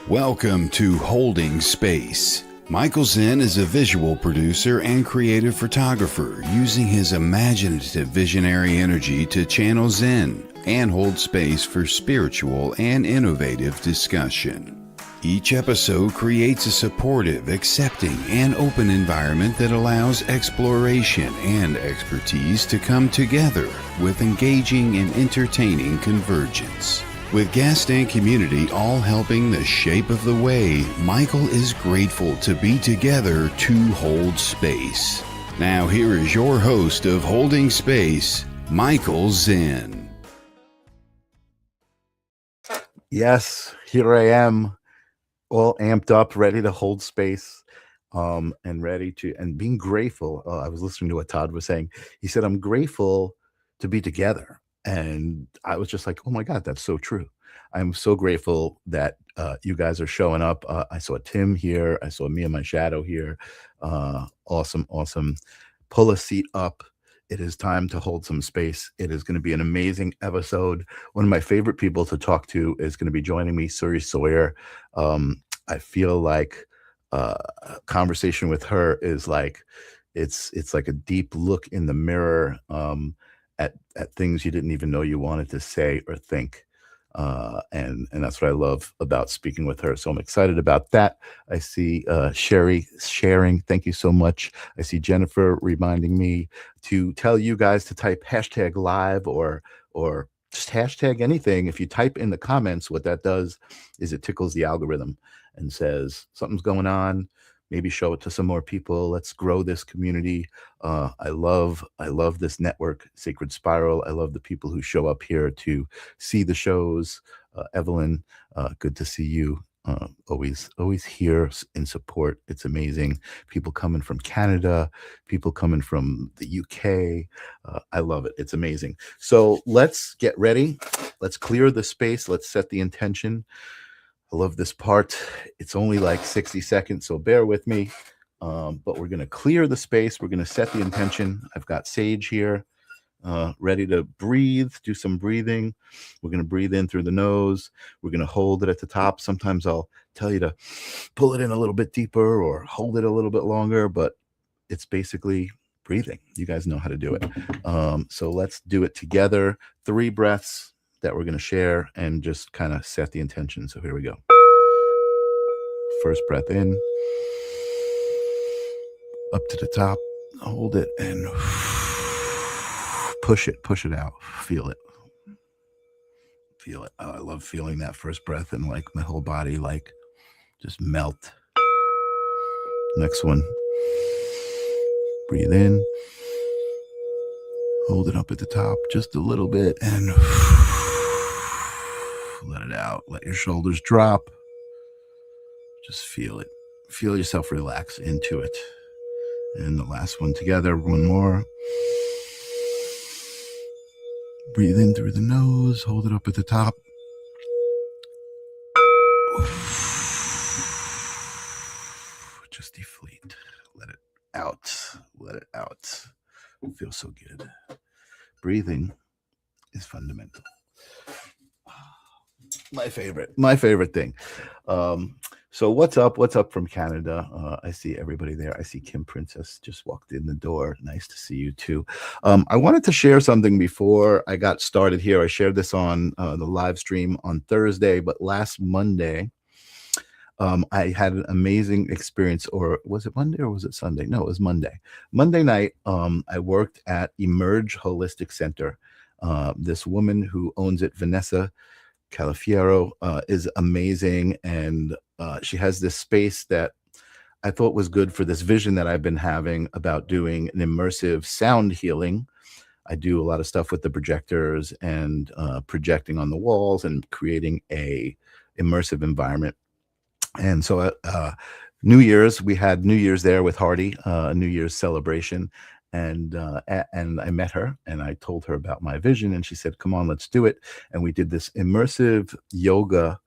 Welcome to Holding Space. Michael Zen is a visual producer and creative photographer using his imaginative visionary energy to channel Zen and hold space for spiritual and innovative discussion. Each episode creates a supportive, accepting, and open environment that allows exploration and expertise to come together with engaging and entertaining convergence. With guest and community all helping the shape of the way, Michael is grateful to be together to hold space. Now here is your host of Holding Space, Michael Zen. Yes, here I am, all amped up, ready to hold space, and ready to, and being grateful. I was listening to what Todd was saying. He said, I'm grateful to be together. And I was just like, oh my God, that's so true. I'm so grateful that you guys are showing up. I saw Tim here. I saw me and my shadow here. Awesome. Pull a seat up. It is time to hold some space. It is going to be an amazing episode. One of my favorite people to talk to is going to be joining me, Suri Sawyer. I feel like a conversation with her is like, it's like a deep look in the mirror at things you didn't even know you wanted to say or think. And that's what I love about speaking with her. So I'm excited about that. I see Sherry sharing. Thank you so much. I see Jennifer reminding me to tell you guys to type hashtag live or just hashtag anything. If you type in the comments, what that does is it tickles the algorithm and says something's going on. Maybe show it to some more people. Let's grow this community. I love this network, Sacred Spiral. I love the people who show up here to see the shows. Evelyn, good to see you. Always here in support. It's amazing. People coming from Canada, people coming from the UK. I love it. It's amazing. So let's get ready. Let's clear the space. Let's set the intention. I love this part. It's only like 60 seconds, so bear with me. But we're going to clear the space. We're going to set the intention. I've got Sage here, ready to breathe, do some breathing. We're going to breathe in through the nose. We're going to hold it at the top. Sometimes I'll tell you to pull it in a little bit deeper or hold it a little bit longer, but it's basically breathing. You guys know how to do it. So let's do it together. 3 breaths that we're going to share and just kind of set the intention. So here we go. First breath in, up to the top, hold it and push it out. Feel it. Oh, I love feeling that first breath and like my whole body like just melt. Next one. Breathe in, hold it up at the top just a little bit and let it out. Let your shoulders drop. Just feel it. Feel yourself relax into it. And the last one together. One more. Breathe in through the nose. Hold it up at the top. Just deflate. Let it out. Let it out. It feels so good. Breathing is fundamental. My favorite thing. So what's up from Canada? I see everybody there. I see Kim Princess just walked in the door. Nice to see you too. I wanted to share something before I got started here. I shared this on the live stream on Thursday, but last Monday I had an amazing experience. Or was it Monday or was it Sunday? No, it was Monday. Monday night, I worked at Emerge Holistic Center. This woman who owns it, Vanessa Calafiero, is amazing, and she has this space that I thought was good for this vision that I've been having about doing an immersive sound healing. I do a lot of stuff with the projectors and projecting on the walls and creating a immersive environment. And so New Year's, we had New Year's there with Hardy, a New Year's celebration. And I met her and I told her about my vision and she said, come on, let's do it. And we did this immersive yoga,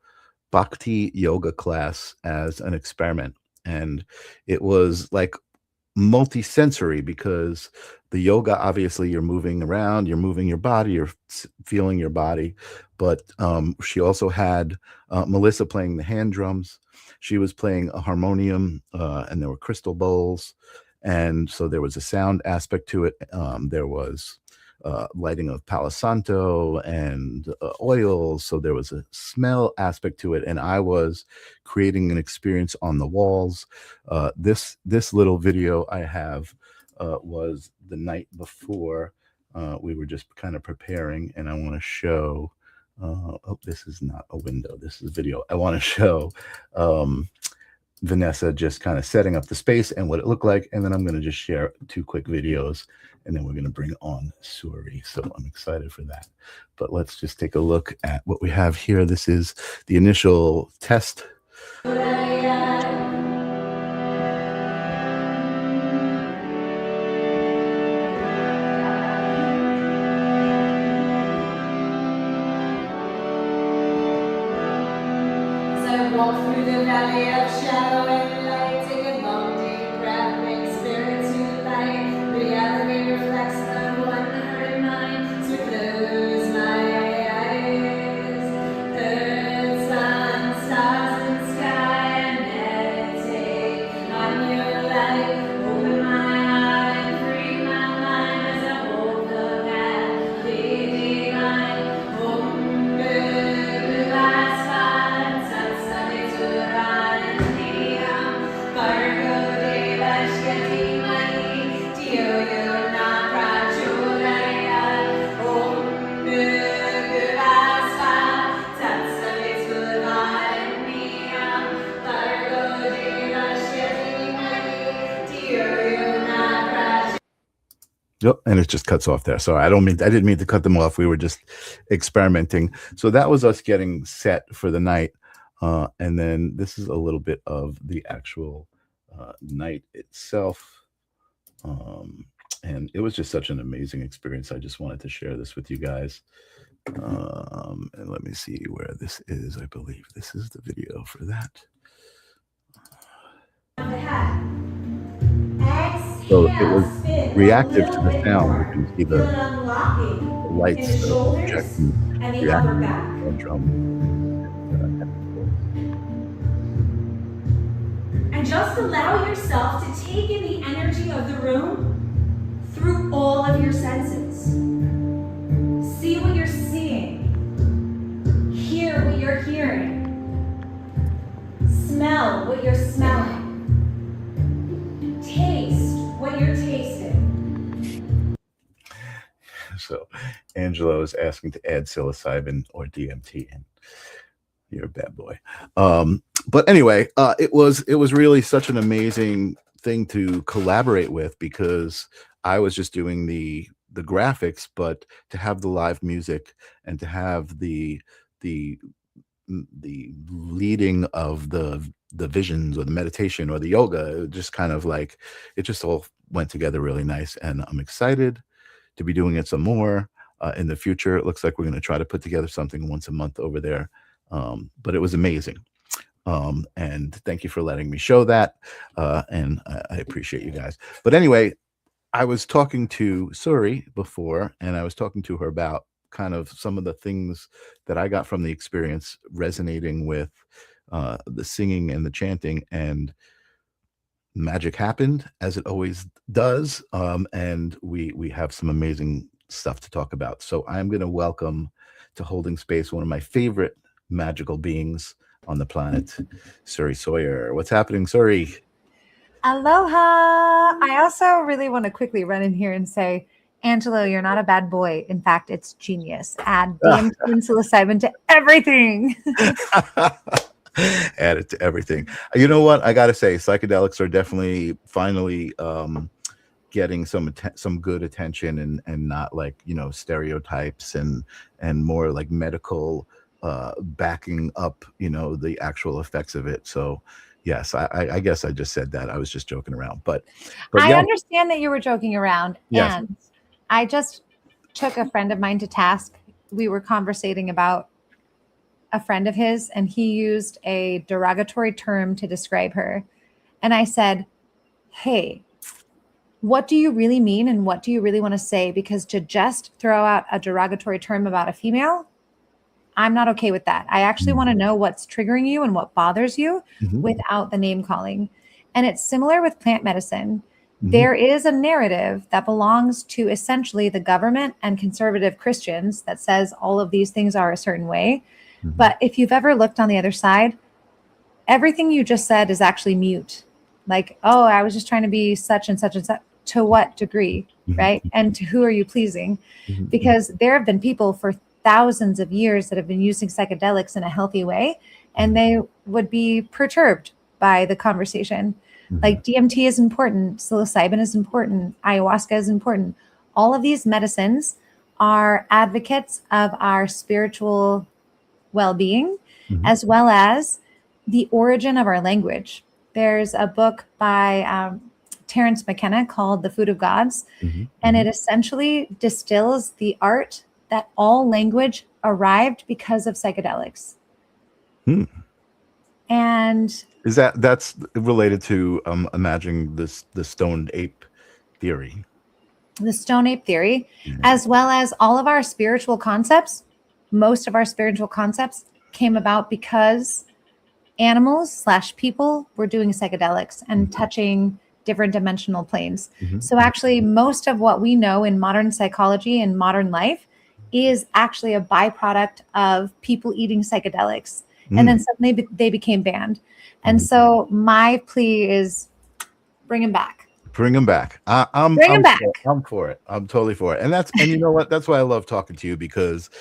bhakti yoga class as an experiment. And it was like multi-sensory, because the yoga, obviously you're moving around, you're moving your body, you're feeling your body, but she also had Melissa playing the hand drums. She was playing a harmonium, and there were crystal bowls, and so there was a sound aspect to it. There was lighting of Palo Santo and oils, so there was a smell aspect to it, and I was creating an experience on the walls. This little video I have was the night before. We were just kind of preparing, and I want to show. Oh, this is not a window. This is a video. I want to show Vanessa just kind of setting up the space and what it looked like, and then I'm going to just share 2 quick videos, and then we're going to bring on Suri. So I'm excited for that. But let's just take a look at what we have here. This is the initial test. Walk through the valley of shadow and light. Take a long deep breath, bring spirit to light. Reality reflects the one heart and mind. So close my eyes. Earth, sun, stars, and sky, and meditate on your light. Open my heart and free my mind as I walk the path leading line. Om Guru Yep, and it just cuts off there. So I didn't mean to cut them off. We were just experimenting. So that was us getting set for the night. And then this is a little bit of the actual night itself. And it was just such an amazing experience. I just wanted to share this with you guys. And let me see where this is. I believe this is the video for that. So it was reactive to the sound. You can see the lights, the projecting, reacting to the drum. And just allow yourself to take in the energy of the room through all of your senses. See what you're seeing. Hear what you're hearing. Smell what you're smelling. Taste what you're tasting. So Angelo is asking to add psilocybin or DMT in. You're a bad boy. But anyway, it was really such an amazing thing to collaborate with, because I was just doing the graphics, but to have the live music and to have the leading of the visions or the meditation or the yoga, it just kind of like, it just all went together really nice. And I'm excited to be doing it some more in the future. It looks like we're going to try to put together something once a month over there. But it was amazing. And thank you for letting me show that. And I appreciate you guys. But anyway, I was talking to Suri before, and I was talking to her about kind of some of the things that I got from the experience resonating with the singing and the chanting, and magic happened, as it always does. And we have some amazing stuff to talk about. So I'm going to welcome to Holding Space one of my favorite magical beings on the planet, Suri Sawyer. What's happening, Suri? Aloha. I also really want to quickly run in here and say, Angelo, you're not a bad boy. In fact, it's genius. Add DMT and psilocybin to everything. Add it to everything. You know what? I got to say, psychedelics are definitely finally getting some good attention, and not like, stereotypes and more like medical backing up, the actual effects of it. So yes, I guess I just said that. I was just joking around, but I yeah. understand that you were joking around. Yes. And I just took a friend of mine to task. We were conversating about a friend of his, and he used a derogatory term to describe her. And I said, hey, what do you really mean and what do you really want to say? Because to just throw out a derogatory term about a female, I'm not okay with that. I actually want to know what's triggering you and what bothers you without the name calling. And it's similar with plant medicine. There is a narrative that belongs to essentially the government and conservative Christians that says all of these things are a certain way. But if you've ever looked on the other side, everything you just said is actually mute. Like, oh, I was just trying to be such and such and such. To what degree, right? And to who are you pleasing? Because there have been people for thousands of years that have been using psychedelics in a healthy way, and they would be perturbed by the conversation. Like DMT is important, psilocybin is important, ayahuasca is important. All of these medicines are advocates of our spiritual well-being, as well as the origin of our language. There's a book by Terence McKenna called The Food of Gods, and it essentially distills the art that all language arrived because of psychedelics. And that's related to imagining the stoned ape theory? The stone ape theory, as well as all of our spiritual concepts. Most of our spiritual concepts came about because animals / people were doing psychedelics and touching different dimensional planes. So actually most of what we know in modern psychology and modern life is actually a byproduct of people eating psychedelics. And then suddenly they became banned. And so my plea is bring them back. Bring them back. I'm back. I'm for it. I'm totally for it. And you know what? That's why I love talking to you, because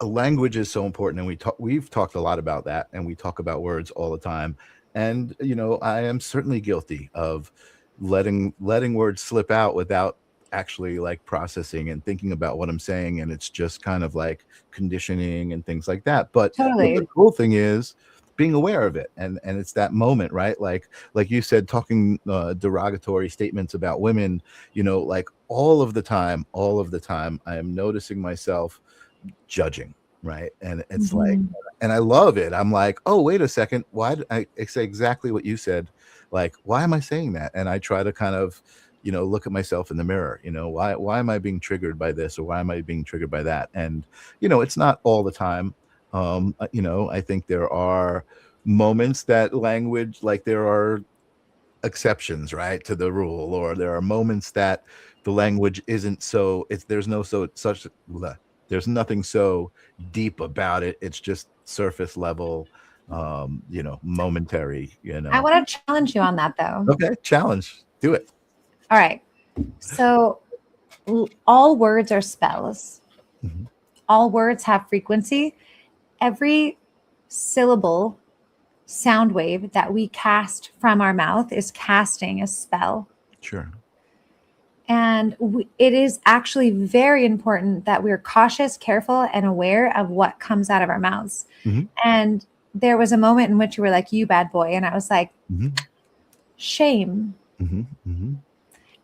language is so important. And we've talked a lot about that, and we talk about words all the time. And, you know, I am certainly guilty of letting words slip out without actually like processing and thinking about what I'm saying. And it's just kind of like conditioning and things like that. But Totally. the cool thing is being aware of it. And it's that moment, right? Like you said, talking derogatory statements about women, you know, like all of the time, I am noticing myself judging. Right. And it's like, and I love it. I'm like, oh, wait a second. Why did I say exactly what you said? Like, why am I saying that? And I try to kind of, you know, look at myself in the mirror. You know, why am I being triggered by this, or why am I being triggered by that? And, you know, it's not all the time. You know, I think there are moments that language, like there are exceptions, right, to the rule, or there are moments that the language isn't so, there's nothing so deep about it. It's just surface level, you know, momentary, you know. I want to challenge you on that though. Okay, challenge. Do it. All right. So all words are spells. All words have frequency. Every syllable sound wave that we cast from our mouth is casting a spell. Sure. And it is actually very important that we're cautious, careful, and aware of what comes out of our mouths. And there was a moment in which you were like, you bad boy. And I was like, shame.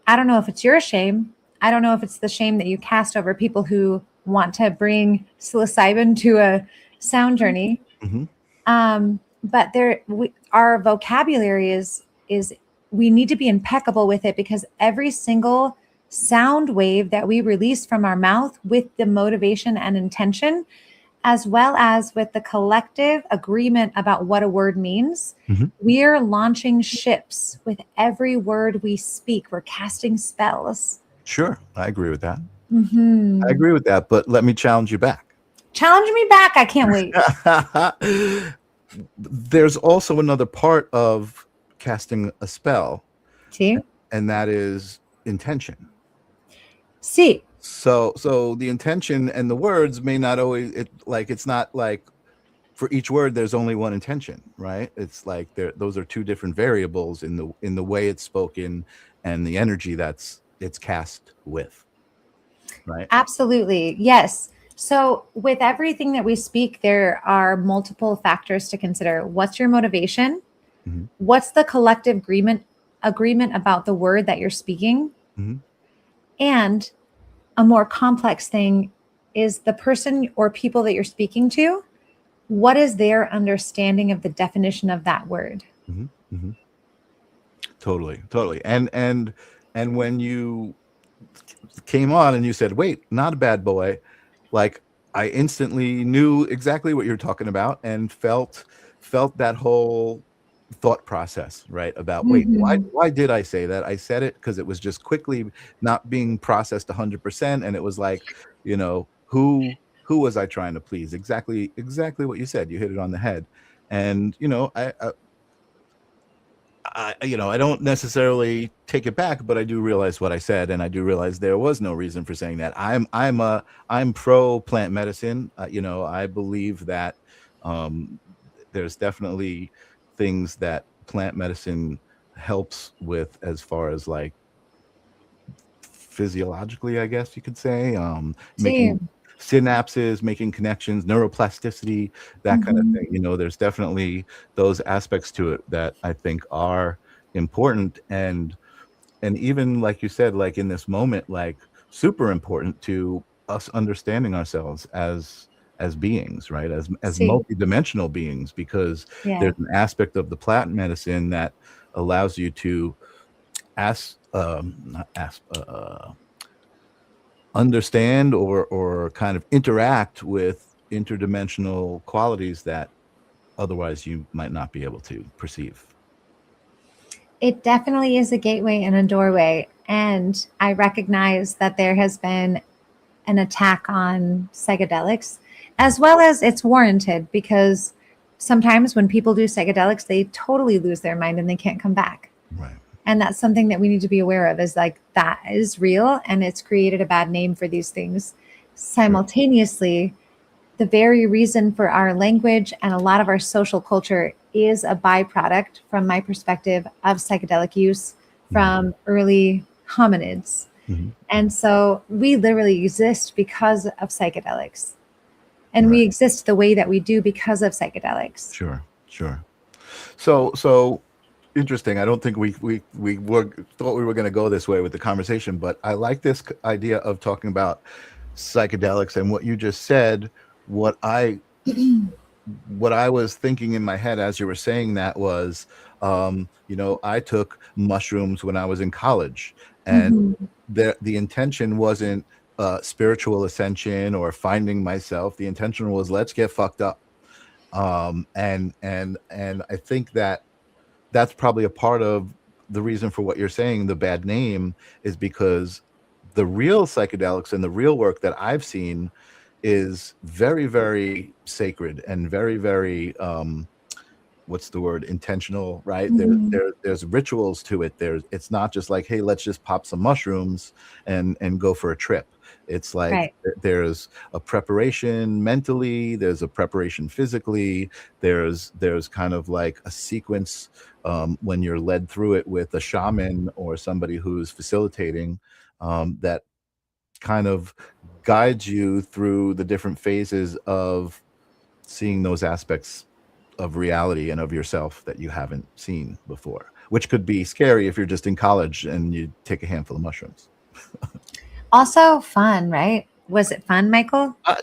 I don't know if it's your shame. I don't know if it's the shame that you cast over people who want to bring psilocybin to a sound journey. But our vocabulary is we need to be impeccable with it, because every single sound wave that we release from our mouth with the motivation and intention, as well as with the collective agreement about what a word means, we're launching ships with every word we speak. We're casting spells. Sure. I agree with that. I agree with that. But let me challenge you back. Challenge me back. I can't wait. There's also another part of casting a spell. See? And that is intention. See. So the intention and the words may not always, it's not like for each word there's only one intention, right? It's like those are two different variables in the way it's spoken and the energy it's cast with. Right? Absolutely. Yes. So with everything that we speak, there are multiple factors to consider. What's your motivation? What's the collective agreement about the word that you're speaking? And a more complex thing is the person or people that you're speaking to. What is their understanding of the definition of that word? Totally. And And when you came on and you said, wait, not a bad boy, like I instantly knew exactly what you're talking about and felt that whole thought process, right? About wait, Mhm. why did I say that? I said it because it was just quickly not being processed 100%. And it was like, who was I trying to please? Exactly what you said. You hit it on the head. And I don't necessarily take it back, but I do realize what I said, and I do realize there was no reason for saying that. I'm pro plant medicine. I believe that um, there's definitely things that plant medicine helps with, as far as like physiologically, I guess you could say, See. making synapses, making connections, neuroplasticity, that kind of Mhm. thing. There's definitely those aspects to it that I think are important, and even like you said, like in this moment, like super important to us understanding ourselves as beings, right? As See. multidimensional beings, because Yeah. there's an aspect of the plant medicine that allows you to ask not ask understand or kind of interact with interdimensional qualities that otherwise you might not be able to perceive. It definitely is a gateway and a doorway. And I recognize that there has been an attack on psychedelics, as well as it's warranted because sometimes when people do psychedelics, they totally lose their mind and they can't come back. Right. And that's something that we need to be aware of, is like that is real and it's created a bad name for these things. Sure. Simultaneously, the very reason for our language and a lot of our social culture is a byproduct, from my perspective, of psychedelic use from early hominids. Mm-hmm. And so we literally exist because of psychedelics. And Right. we exist the way that we do because of psychedelics. Sure. So interesting. I don't think thought we were going to go this way with the conversation, but I like this idea of talking about psychedelics and what you just said. What I was thinking in my head as you were saying that was, I took mushrooms when I was in college, and Mhm. the intention wasn't spiritual ascension or finding myself. The intention was, let's get fucked up. And I think that's probably a part of the reason for what you're saying, the bad name, is because the real psychedelics and the real work that I've seen is very, very sacred and very, very what's the word, intentional, right? Mhm. There's rituals to it. It's not just like, hey, let's just pop some mushrooms and go for a trip. It's like Right. there's a preparation mentally, there's a preparation physically, there's kind of like a sequence when you're led through it with a shaman or somebody who's facilitating, that kind of guides you through the different phases of seeing those aspects of reality and of yourself that you haven't seen before, which could be scary if you're just in college and you take a handful of mushrooms. Also fun, right? Was it fun, Michael? I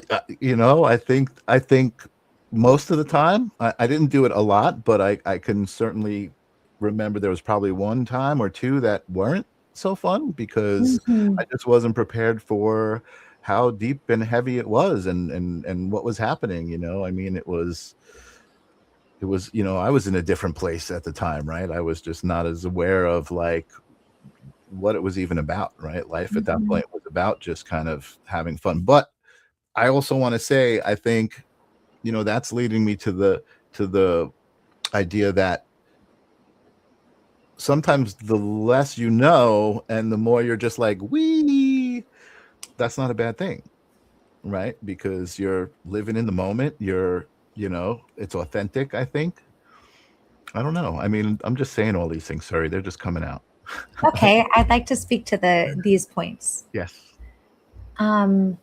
think most of the time, I didn't do it a lot, but I can certainly remember there was probably one time or two that weren't so fun because I Mhm. just wasn't prepared for how deep and heavy it was, and what was happening. I mean, it was I was in a different place at the time, right? I was just not as aware of like what it was even about, right? Life at that Mhm. point was about just kind of having fun. But I also want to say, I think, that's leading me to the idea that sometimes the less you know and the more you're just like, we that's not a bad thing, right? Because you're living in the moment, it's authentic, I think. I don't know. I mean, I'm just saying all these things. Sorry, they're just coming out. Okay, I'd like to speak to these points. Yes. Um,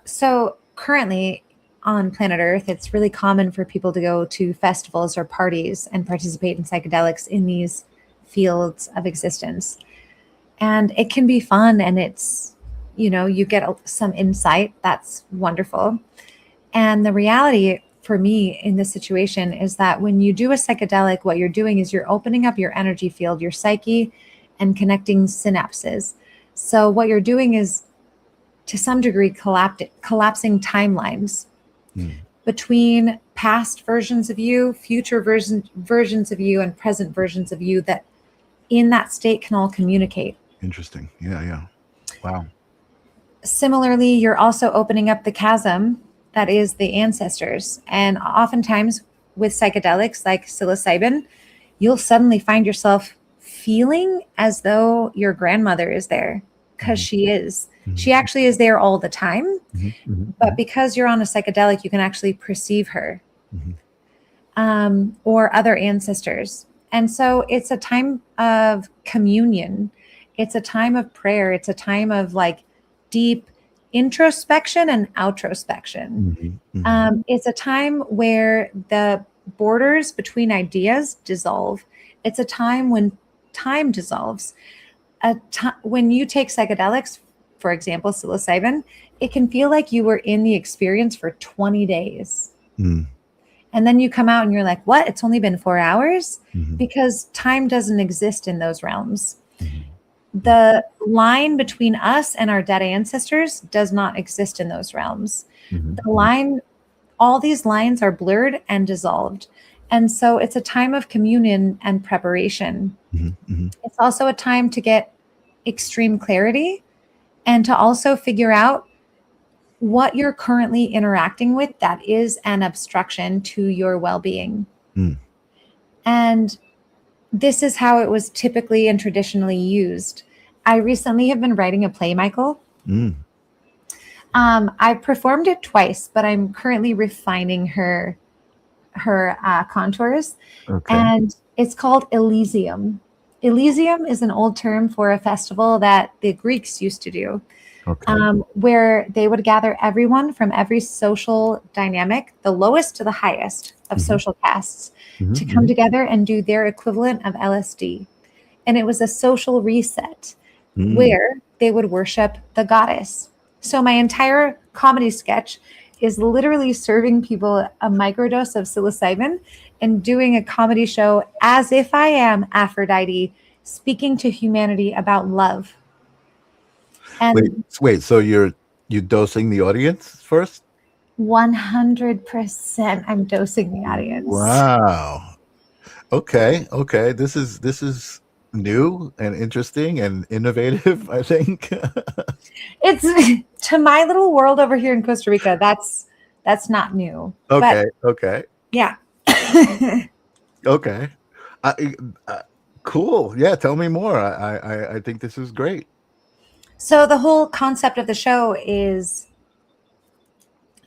so currently on planet Earth, it's really common for people to go to festivals or parties and participate in psychedelics in these fields of existence. And it can be fun, and you get some insight. That's wonderful. And the reality for me in this situation is that when you do a psychedelic, what you're doing is you're opening up your energy field, your psyche, and connecting synapses. So what you're doing is, to some degree, collapsing timelines between past versions of you, future versions of you, and present versions of you that in that state can all communicate. Interesting. Yeah. Wow. Similarly, you're also opening up the chasm that is the ancestors. And oftentimes with psychedelics like psilocybin, you'll suddenly find yourself feeling as though your grandmother is there, because she is. She actually is there all the time. But because you're on a psychedelic, you can actually perceive her or other ancestors. And so it's a time of communion. It's a time of prayer. It's a time of like deep introspection and outrospection. It's a time where the borders between ideas dissolve. It's a time when time dissolves. When you take psychedelics, for example, psilocybin, it can feel like you were in the experience for 20 days. And then you come out and you're like, what? It's only been 4 hours? Because time doesn't exist in those realms. The line between us and our dead ancestors does not exist in those realms. The line, all these lines are blurred and dissolved. And so it's a time of communion and preparation. It's also a time to get extreme clarity and to also figure out what you're currently interacting with that is an obstruction to your well-being. And this is how it was typically and traditionally used. I recently have been writing a play, Michael. I performed it twice, but I'm currently refining her contours. And it's called Elysium. Elysium is an old term for a festival that the Greeks used to do, where they would gather everyone from every social dynamic, the lowest to the highest of social castes, to come together and do their equivalent of LSD. And it was a social reset where they would worship the goddess. So my entire comedy sketch is literally serving people a microdose of psilocybin and doing a comedy show as if I am Aphrodite, speaking to humanity about love. And wait. So you're dosing the audience first? 100%, I'm dosing the audience. Wow. Okay. This is new and interesting and innovative, I think. It's to my little world over here in Costa Rica. That's not new. Okay. Yeah. Okay. Cool. Yeah. Tell me more. I think this is great. So the whole concept of the show is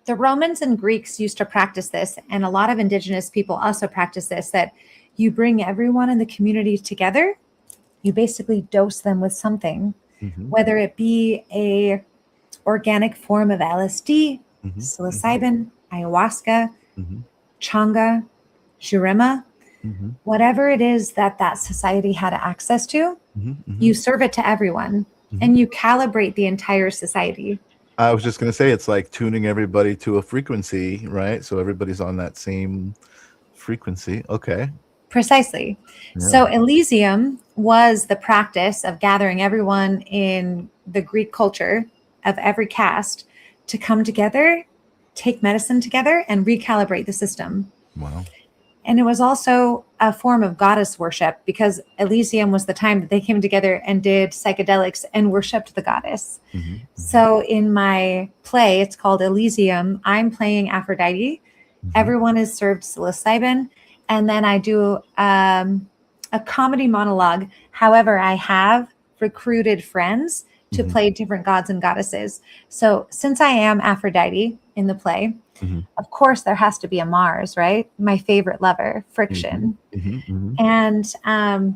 the Romans and Greeks used to practice this, and a lot of indigenous people also practice this, that you bring everyone in the community together. You basically dose them with something, whether it be a organic form of LSD, psilocybin, ayahuasca, changa, jurema, whatever it is that society had access to, you serve it to everyone and you calibrate the entire society. I was just going to say, it's like tuning everybody to a frequency, right? So everybody's on that same frequency. Okay. Precisely. Yeah. So Elysium was the practice of gathering everyone in the Greek culture of every caste to come together, take medicine together, and recalibrate the system. Wow. And it was also a form of goddess worship, because Elysium was the time that they came together and did psychedelics and worshiped the goddess. So in my play, it's called Elysium. I'm playing Aphrodite. Everyone is served psilocybin. And then I do a comedy monologue. However, I have recruited friends to play different gods and goddesses. So since I am Aphrodite in the play, of course, there has to be a Mars, right? My favorite lover, friction. And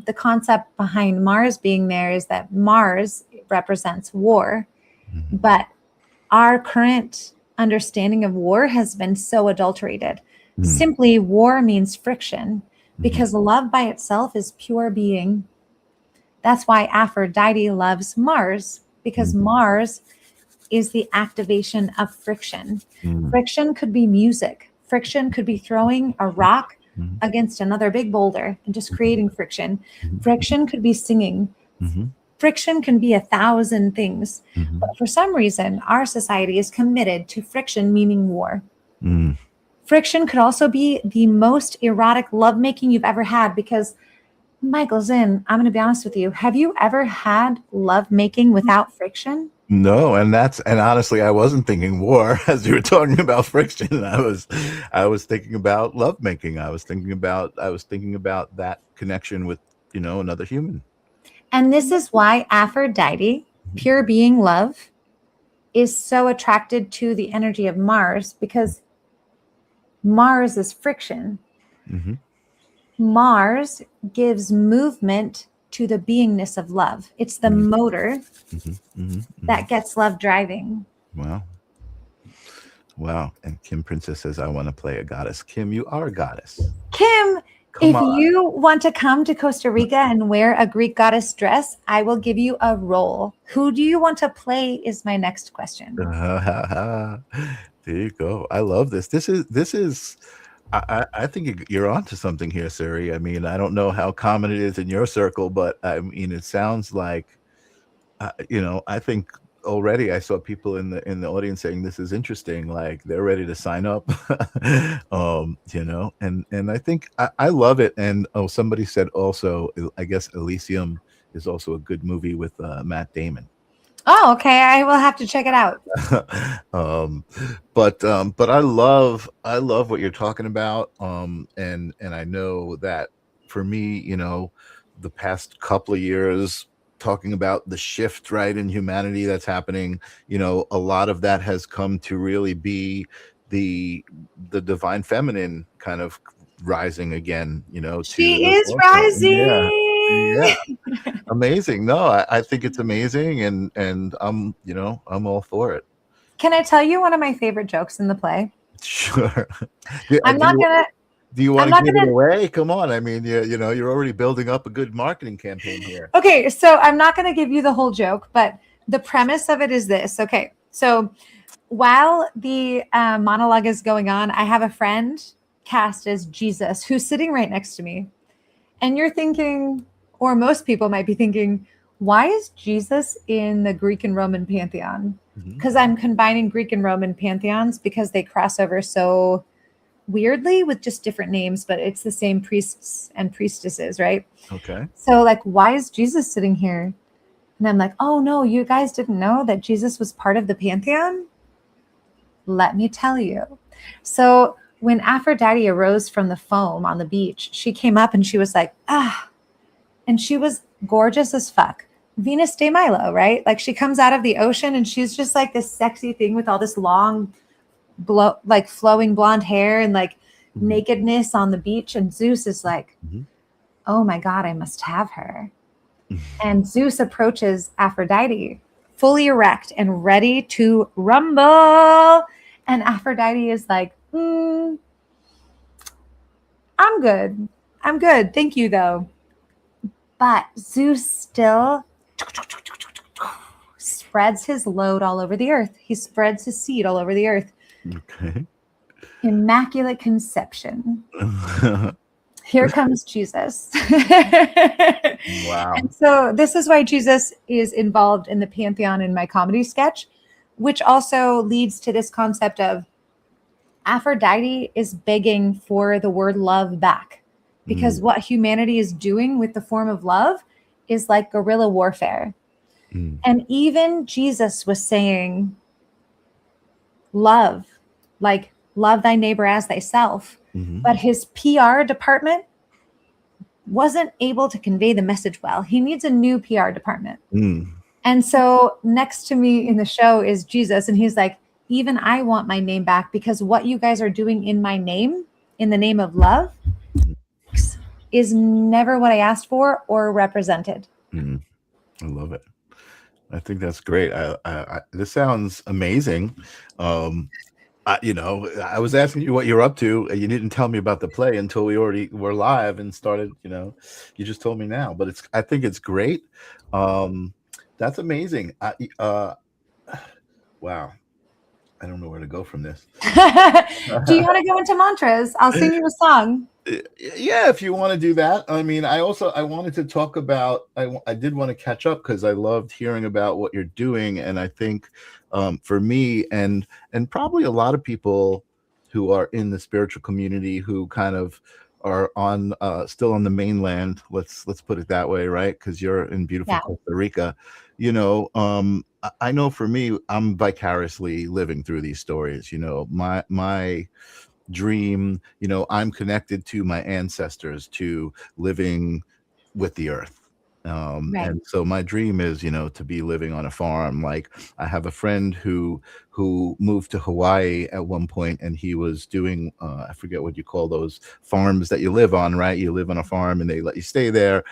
the concept behind Mars being there is that Mars represents war. But our current understanding of war has been so adulterated. Simply, war means friction, because love by itself is pure being. That's why Aphrodite loves Mars, because Mars is the activation of friction. Friction could be music. Friction could be throwing a rock against another big boulder and just creating friction. Friction could be singing. Friction can be 1,000 things. Mm-hmm. But for some reason, our society is committed to friction, meaning war. Mm. Friction could also be the most erotic lovemaking you've ever had, because Michael Zinn, I'm going to be honest with you. Have you ever had lovemaking without friction? No, and honestly, I wasn't thinking war as you were talking about friction. I was thinking about lovemaking. I was thinking about that connection with, another human. And this is why Aphrodite, pure being love, is so attracted to the energy of Mars, because Mars is friction. Mm-hmm. Mars gives movement to the beingness of love. It's the motor that gets love driving. Wow. And Kim Princess says, I want to play a goddess. Kim, you are a goddess. Kim, Come on. you want to come to Costa Rica and wear a Greek goddess dress, I will give you a role. Who do you want to play is my next question. There you go. I love this. This is I think you're onto something here, Suri. I mean, I don't know how common it is in your circle, but I mean, it sounds like, I think already I saw people in the audience saying this is interesting, like they're ready to sign up. And I think I love it. And somebody said also, I guess Elysium is also a good movie with Matt Damon. Oh, okay. I will have to check it out. But I love what you're talking about. And I know that for me, the past couple of years, talking about the shift, right, in humanity that's happening, a lot of that has come to really be the divine feminine kind of rising again, She is rising. Yeah. Amazing. No, I think it's amazing, and I'm all for it. Can I tell you one of my favorite jokes in the play? Sure. I'm not gonna. Do you want to give it away? Come on. I mean, you're already building up a good marketing campaign here. Okay, so I'm not going to give you the whole joke, but the premise of it is this. Okay, so while the monologue is going on, I have a friend cast as Jesus who's sitting right next to me. And you're thinking, or most people might be thinking, why is Jesus in the Greek and Roman pantheon? Because I'm combining Greek and Roman pantheons because they cross over so weirdly with just different names, but it's the same priests and priestesses, right? Okay. So like, why is Jesus sitting here? And I'm like, oh no, you guys didn't know that Jesus was part of the pantheon? Let me tell you. So when Aphrodite arose from the foam on the beach, she came up and she was like, and she was gorgeous as fuck. Venus de Milo, right? Like she comes out of the ocean and she's just like this sexy thing with all this long, flowing blonde hair and like nakedness on the beach. And Zeus is like, oh my God, I must have her. And Zeus approaches Aphrodite fully erect and ready to rumble. And Aphrodite is like, I'm good. Thank you, though. But Zeus still spreads his load all over the earth. He spreads his seed all over the earth. Okay. Immaculate conception. Here comes Jesus. Wow. And so this is why Jesus is involved in the pantheon in my comedy sketch, which also leads to this concept of Aphrodite is begging for the word love back, because what humanity is doing with the form of love is like guerrilla warfare. And even Jesus was saying, love, like love thy neighbor as thyself. But his PR department wasn't able to convey the message well. He needs a new PR department. And so next to me in the show is Jesus. And he's like, even I want my name back, because what you guys are doing in my name, in the name of love, is never what I asked for or represented. I love it. I think that's great. This sounds amazing. I was asking you what you're up to, and you didn't tell me about the play until we already were live and started. You just told me now, but I think it's great. That's amazing. Wow. I don't know where to go from this. Do you want to go into mantras? I'll sing you a song. Yeah, if you want to do that. I mean, I wanted to talk about, I did want to catch up because I loved hearing about what you're doing. And I think for me and probably a lot of people who are in the spiritual community who kind of are on still on the mainland, let's put it that way, right? Because you're in beautiful Costa Rica. You know, I know for me, I'm vicariously living through these stories. You know, my dream, you know, I'm connected to my ancestors, to living with the earth. And so my dream is, you know, to be living on a farm. Like I have a friend who moved to Hawaii at one point, and he was doing I forget what you call those farms that you live on, right? You live on a farm and they let you stay there.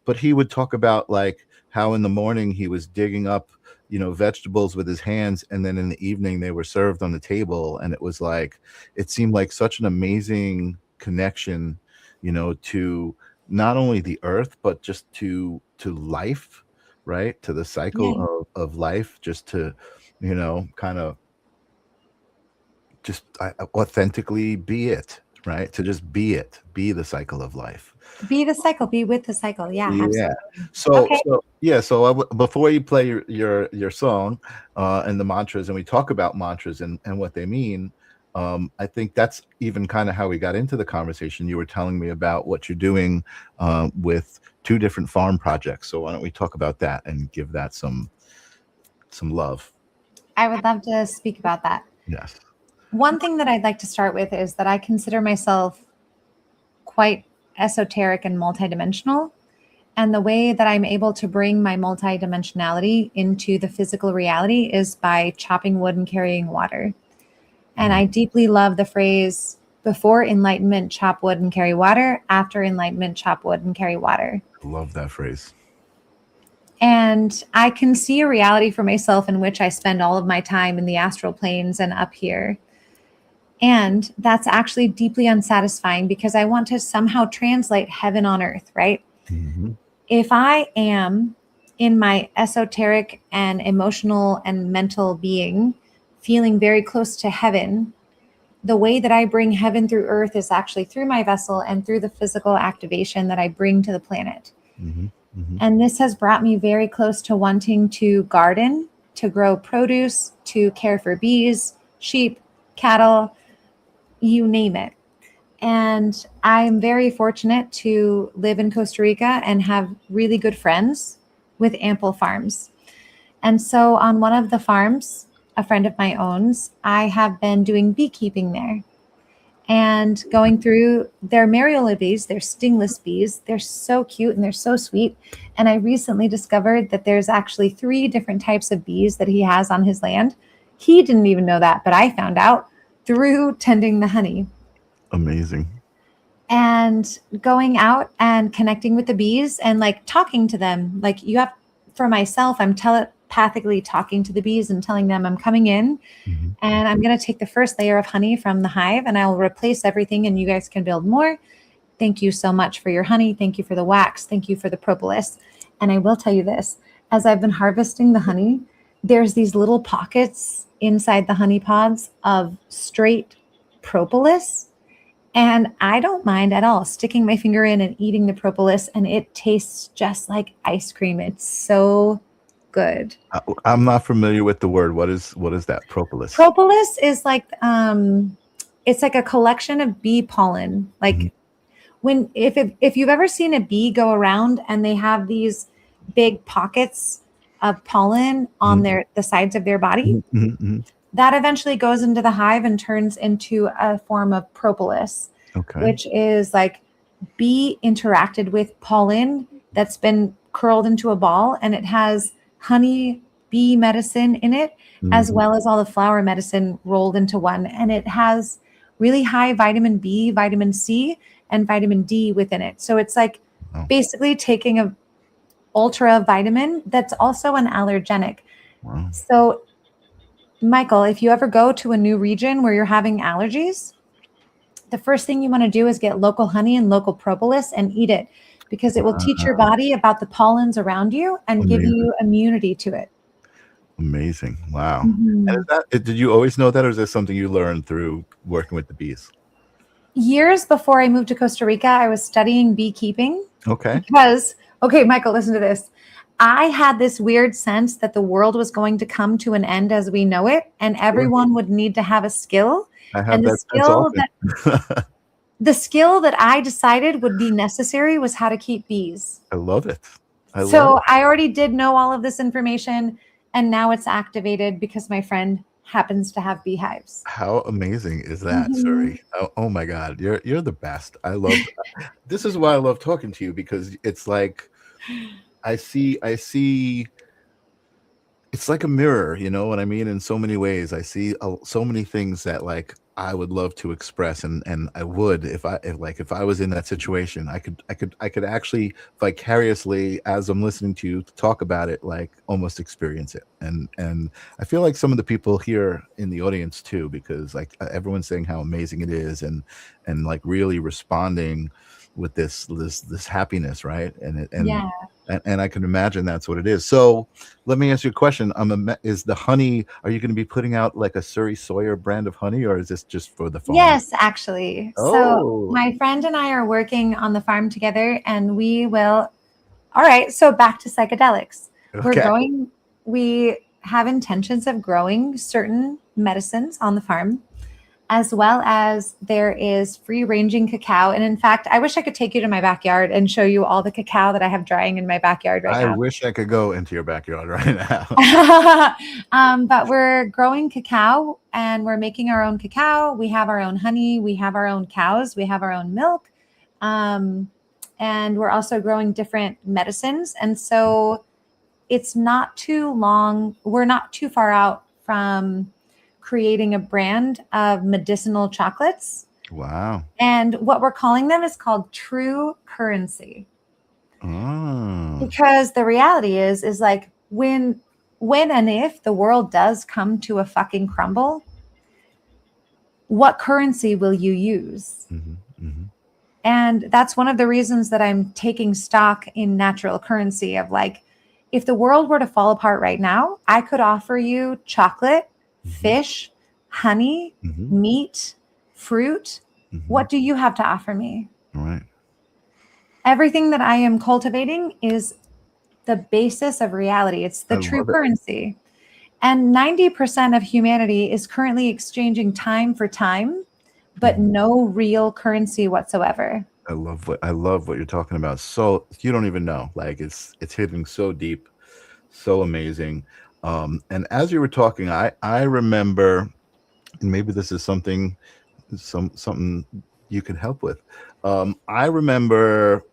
But he would talk about like how in the morning he was digging up, you know, vegetables with his hands, and then in the evening they were served on the table, and it was like, it seemed like such an amazing connection, you know, to not only the earth but just to life, right? To the cycle of life, just to, you know, kind of just authentically be it, right? To just be it, be the cycle of life. Be the cycle, be with the cycle. Yeah, absolutely. So before you play your song and the mantras, and we talk about mantras and what they mean, I think that's even kind of how we got into the conversation. You were telling me about what you're doing with 2 different farm projects. So why don't we talk about that and give that some love? I would love to speak about that. Yes. One thing that I'd like to start with is that I consider myself quite esoteric and multidimensional. And the way that I'm able to bring my multidimensionality into the physical reality is by chopping wood and carrying water. And I deeply love the phrase, before enlightenment, chop wood and carry water. After enlightenment, chop wood and carry water. Love that phrase. And I can see a reality for myself in which I spend all of my time in the astral planes and up here. And that's actually deeply unsatisfying because I want to somehow translate heaven on earth, right? Mm-hmm. If I am in my esoteric and emotional and mental being, feeling very close to heaven, the way that I bring heaven through earth is actually through my vessel and through the physical activation that I bring to the planet. Mm-hmm. Mm-hmm. And this has brought me very close to wanting to garden, to grow produce, to care for bees, sheep, cattle, you name it. And I'm very fortunate to live in Costa Rica and have really good friends with ample farms. And so on one of the farms, a friend of mine owns, I have been doing beekeeping there and going through their Mariola bees, their stingless bees. They're so cute and they're so sweet. And I recently discovered that there's actually 3 different types of bees that he has on his land. He didn't even know that, but I found out through tending the honey. Amazing. And going out and connecting with the bees and like talking to them. Like for myself, I'm telepathically talking to the bees and telling them I'm coming in and I'm going to take the first layer of honey from the hive and I'll replace everything and you guys can build more. Thank you so much for your honey. Thank you for the wax. Thank you for the propolis. And I will tell you this, as I've been harvesting the honey, there's these little pockets inside the honey pods of straight propolis. And I don't mind at all sticking my finger in and eating the propolis, and it tastes just like ice cream. It's so good. I'm not familiar with the word. What is that, propolis? Propolis is like it's like a collection of bee pollen. Like if you've ever seen a bee go around and they have these big pockets of pollen on the sides of their body, that eventually goes into the hive and turns into a form of propolis, which is like bee interacted with pollen that's been curled into a ball, and it has honey bee medicine in it, as well as all the flower medicine rolled into one. And it has really high vitamin B, vitamin C, and vitamin D within it. So it's like basically taking a ultra vitamin that's also an allergenic. So Michael, if you ever go to a new region where you're having allergies, the first thing you want to do is get local honey and local propolis and eat it, because it will teach your body about the pollens around you and give you immunity to it. Amazing. Wow. And Mhm. is that, did you always know that, or is this something you learned through working with the bees? Years before I moved to Costa Rica, I was studying beekeeping Okay. because, okay, Michael, listen to this. I had this weird sense that the world was going to come to an end as we know it, and Sure. everyone would need to have a skill. I have And that sense often. the skill that I decided would be necessary was how to keep bees. I love it. I love So it. I already did know all of this information, and now it's activated because my friend happens to have beehives. How amazing is that, Mhm. Suri? Oh my God, you're the best. I love. This is why I love talking to you, because it's like I see. It's like a mirror, you know what I mean? In so many ways, I see so many things that like I would love to express, and I would if I was in that situation, I could actually vicariously, as I'm listening to you talk about it, like almost experience it. And I feel like some of the people here in the audience too, because like everyone's saying how amazing it is, and like really responding with this happiness, right? Yeah. And I can imagine that's what it is. So let me ask you a question. Is the honey, are you going to be putting out like a Suri Sawyer brand of honey, or is this just for the farm? Yes, actually. So Oh, my friend and I are working on the farm together, and we will. All right. So back to psychedelics. okay. We have intentions of growing certain medicines on the farm, as well as there is free ranging cacao. And in fact, I wish I could take you to my backyard and show you all the cacao that I have drying in my backyard right I now. wish I could go into your backyard right now. But we're growing cacao and we're making our own cacao. We have our own honey. We have our own cows. We have our own milk. Um, and we're also growing different medicines. And so it's not too long. We're not too far out from creating a brand of medicinal chocolates. Wow. And what we're calling them is called true currency. Oh, Because the reality is like when and if the world does come to a fucking crumble, what currency will you use? hmm. And that's one of the reasons that I'm taking stock in natural currency of like, if the world were to fall apart right now, I could offer you chocolate, Hmm. fish, honey, Hmm. meat, fruit. Hmm. What do you have to offer me? All right. Everything that I am cultivating is the basis of reality. It's I the true love it. currency. And 90% of humanity is currently exchanging time for time, but Mhm. no real currency whatsoever. I love what you're talking about. So you don't even know. Like it's hitting so deep, so amazing. And as you were talking, I remember, and maybe this is something you can help with. I remember,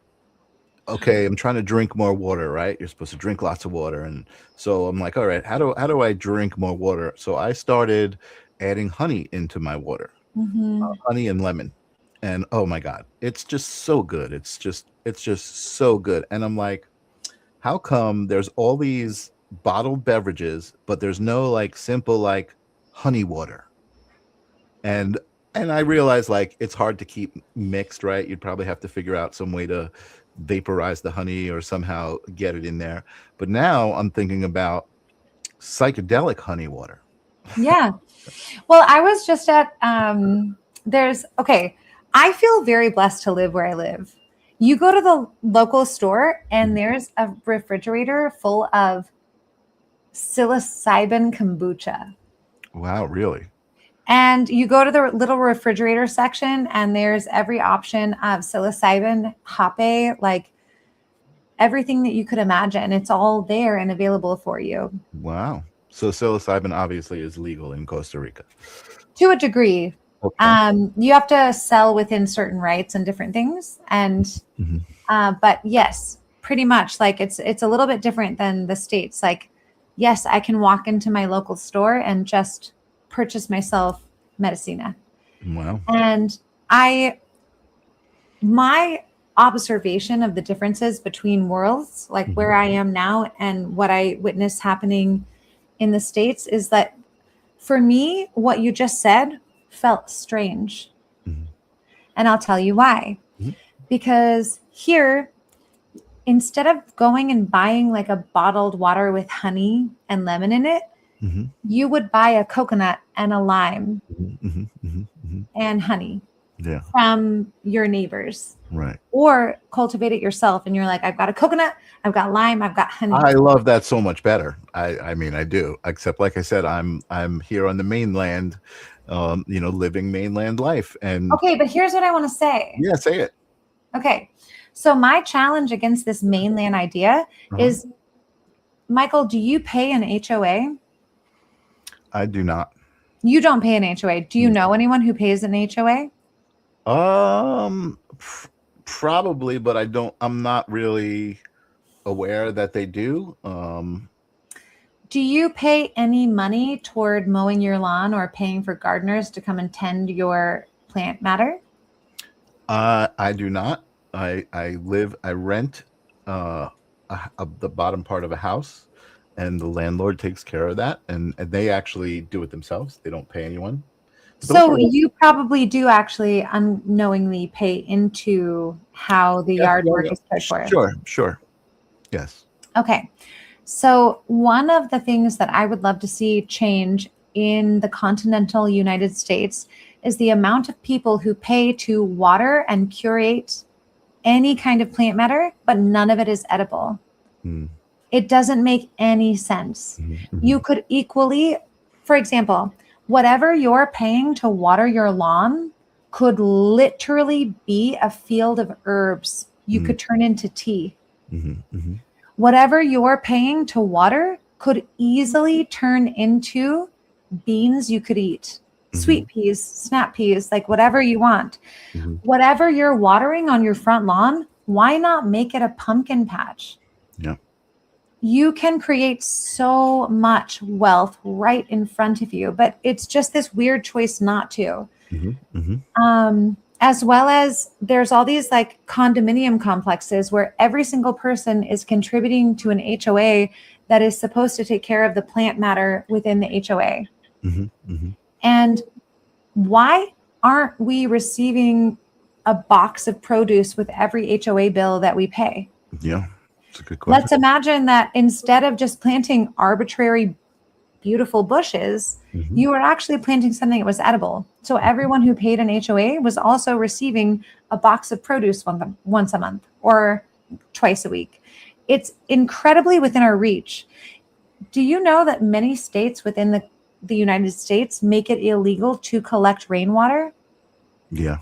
okay, I'm trying to drink more water, right? You're supposed to drink lots of water. And so I'm like, all right, how do I drink more water? So I started adding honey into my water, Mhm. honey and lemon. And oh my God, it's just so good. It's just so good. And I'm like, how come there's all these bottled beverages, but there's no like simple like honey water? And I realize like it's hard to keep mixed, right? You'd probably have to figure out some way to vaporize the honey or somehow get it in there. But now I'm thinking about psychedelic honey water. Yeah. Well, I was just at okay, I feel very blessed to live where I live. You go to the local store and there's a refrigerator full of psilocybin kombucha. Wow, really? And you go to the little refrigerator section and there's every option of psilocybin, hape, like everything that you could imagine. It's all there and available for you. Wow. So psilocybin obviously is legal in Costa Rica. To a degree. Okay. You have to sell within certain rights and different things. And Mhm. but yes, pretty much like it's a little bit different than the States. Like, yes, I can walk into my local store and just purchase myself medicina. Wow. And I my observation of the differences between worlds, like Mhm. where I am now and what I witness happening in the States, is that for me, what you just said felt strange. Mhm. And I'll tell you why. Mhm. Because here, instead of going and buying like a bottled water with honey and lemon in it, Mm-hmm. you would buy a coconut and a lime Mm-hmm. Mm-hmm. Mm-hmm. and honey Yeah. from your neighbors, Right. or cultivate it yourself. And you're like, I've got a coconut, I've got lime, I've got honey. I love that so much better. I mean, I do. Except, like I said, I'm here on the mainland, living mainland life. And Okay, but here's what I want to say. yeah, say it. Okay, so my challenge against this mainland idea is, Michael, do you pay an HOA? I do not. You don't pay an HOA. Do you know anyone who pays an HOA? Probably, but I'm not really aware that they do. Do you pay any money toward mowing your lawn or paying for gardeners to come and tend your plant matter? I do not. I rent the bottom part of a house, and the landlord takes care of that, and they actually do it themselves. They don't pay anyone. So you probably do actually unknowingly pay into how the yard work is cared for. Sure. Yes. Okay. So one of the things that I would love to see change in the continental United States is the amount of people who pay to water and curate any kind of plant matter, but none of it is edible. It doesn't make any sense. You could equally, for example, whatever you're paying to water your lawn could literally be a field of herbs you could turn into tea. Whatever you're paying to water could easily turn into beans you could eat, sweet peas, snap peas, like whatever you want. Whatever you're watering on your front lawn, why not make it a pumpkin patch? Yeah. You can create so much wealth right in front of you, but it's just this weird choice not to. As well as there's all these like condominium complexes where every single person is contributing to an HOA that is supposed to take care of the plant matter within the HOA. And why aren't we receiving a box of produce with every HOA bill that we pay? Yeah, it's a good question. Let's imagine that instead of just planting arbitrary, beautiful bushes, you were actually planting something that was edible. So everyone who paid an HOA was also receiving a box of produce once a month or twice a week. It's incredibly within our reach. Do you know that many states within the United States make it illegal to collect rainwater? Yeah.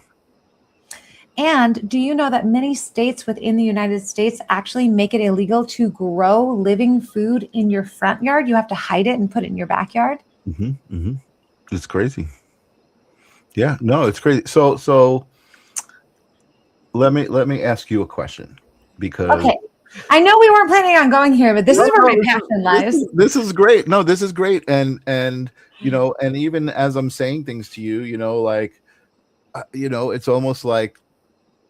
And do you know that many states within the United States actually make it illegal to grow living food in your front yard? You have to hide it and put it in your backyard. It's crazy. Yeah, no, it's crazy. So let me ask you a question, because okay, I know we weren't planning on going here, but this is where my passion lies. This is great. No, this is great. And and even as I'm saying things to you, it's almost like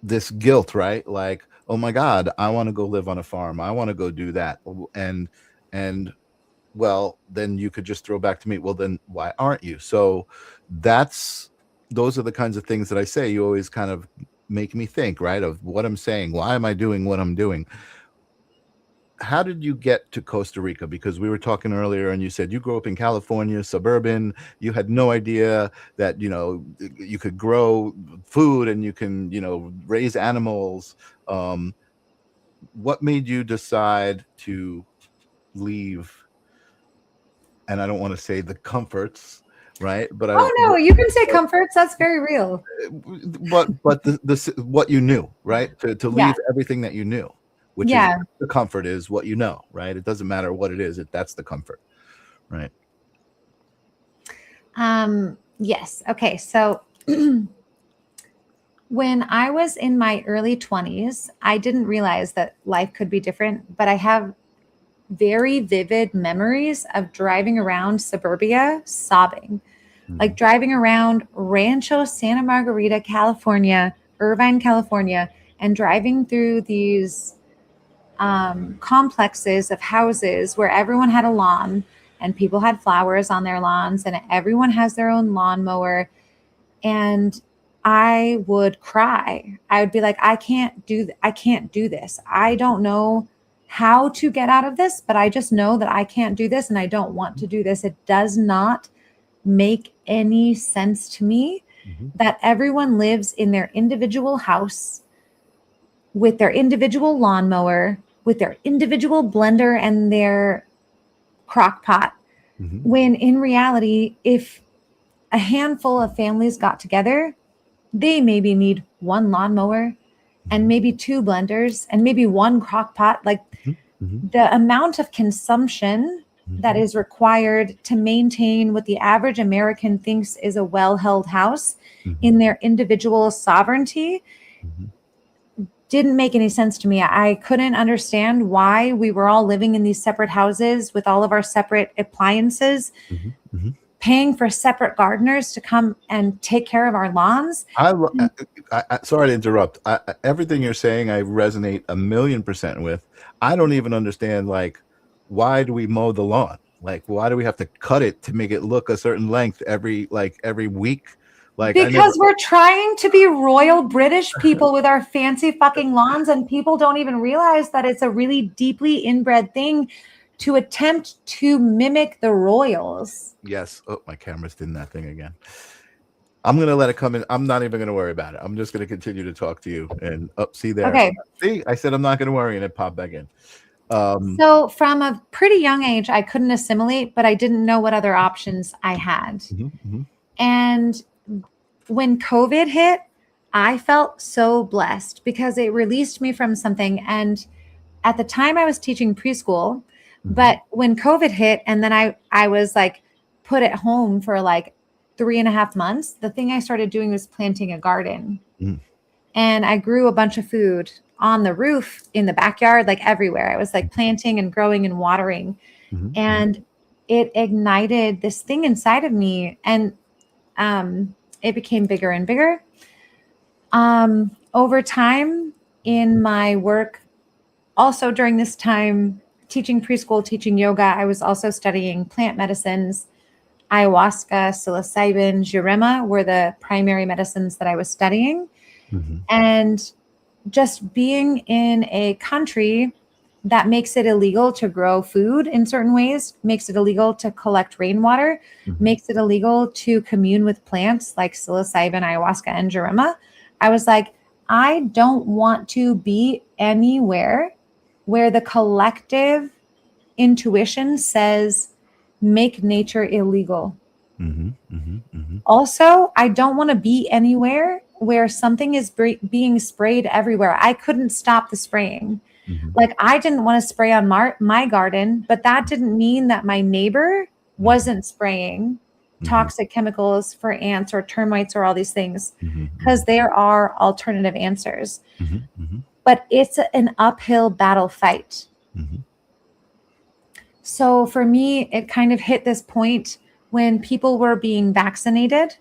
this guilt, right? Like, oh my God, I want to go live on a farm. I want to go do that. And well, then you could just throw back to me, well, then why aren't you? So those are the kinds of things that I say. You always kind of make me think, right, of what I'm saying. Why am I doing what I'm doing? How did you get to Costa Rica? Because we were talking earlier and you said you grew up in California, suburban. You had no idea that, you could grow food and you can, raise animals. What made you decide to leave? And I don't want to say the comforts, right? But no, you can say comforts. That's very real. But what you knew, right? To leave everything that you knew. Which is the comfort is what you know, right? It doesn't matter what it is. That's the comfort, right? Yes. Okay. So when I was in my early 20s, I didn't realize that life could be different, but I have very vivid memories of driving around suburbia sobbing, like driving around Rancho Santa Margarita, California, Irvine, California, and driving through these complexes of houses where everyone had a lawn and people had flowers on their lawns and everyone has their own lawnmower. And I would cry. I would be like, I can't do this. I don't know how to get out of this, but I just know that I can't do this and I don't want to do this. It does not make any sense to me that everyone lives in their individual house with their individual lawnmower, with their individual blender and their crock pot. When in reality, if a handful of families got together, they maybe need one lawnmower and maybe 2 blenders and maybe 1 crock pot. Like the amount of consumption that is required to maintain what the average American thinks is a well-held house in their individual sovereignty didn't make any sense to me. I couldn't understand why we were all living in these separate houses with all of our separate appliances, paying for separate gardeners to come and take care of our lawns. I sorry to interrupt. Everything you're saying, I resonate 1,000,000% with. I don't even understand, like, why do we mow the lawn? Like, why do we have to cut it to make it look a certain length every week? Like, because we're trying to be royal British people with our fancy fucking lawns, and people don't even realize that it's a really deeply inbred thing to attempt to mimic the royals. Yes. Oh, my camera's doing that thing again. I'm going to let it come in. I'm not even going to worry about it. I'm just going to continue to talk to you. And see there. Okay. See, I said I'm not going to worry, and it popped back in. So from a pretty young age, I couldn't assimilate, but I didn't know what other options I had. And when COVID hit, I felt so blessed because it released me from something. And at the time I was teaching preschool, but when COVID hit and then I was like put at home for like 3.5 months, the thing I started doing was planting a garden. And I grew a bunch of food on the roof, in the backyard, like everywhere. I was like planting and growing and watering. And it ignited this thing inside of me. And it became bigger and bigger. Over time in my work, also during this time, teaching preschool, teaching yoga, I was also studying plant medicines. Ayahuasca, psilocybin, jurema were the primary medicines that I was studying. And just being in a country that makes it illegal to grow food in certain ways, makes it illegal to collect rainwater, makes it illegal to commune with plants like psilocybin, ayahuasca, and jurema. I was like, I don't want to be anywhere where the collective intuition says, make nature illegal. Also, I don't want to be anywhere where something is being sprayed everywhere. I couldn't stop the spraying. Like, I didn't want to spray on my garden, but that didn't mean that my neighbor wasn't spraying toxic chemicals for ants or termites or all these things, because there are alternative answers. But it's an uphill battle fight. So for me, it kind of hit this point when people were being vaccinated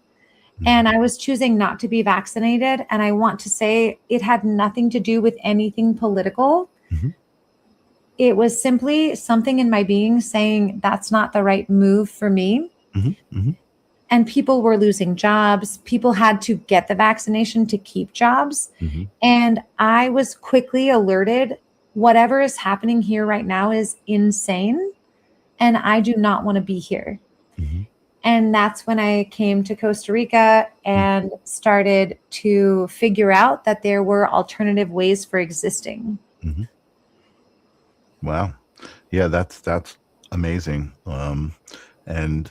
and I was choosing not to be vaccinated. And I want to say it had nothing to do with anything political. It was simply something in my being saying that's not the right move for me. And people were losing jobs. People had to get the vaccination to keep jobs. And I was quickly alerted, whatever is happening here right now is insane. And I do not want to be here. And that's when I came to Costa Rica and started to figure out that there were alternative ways for existing. Wow. Yeah, that's amazing. And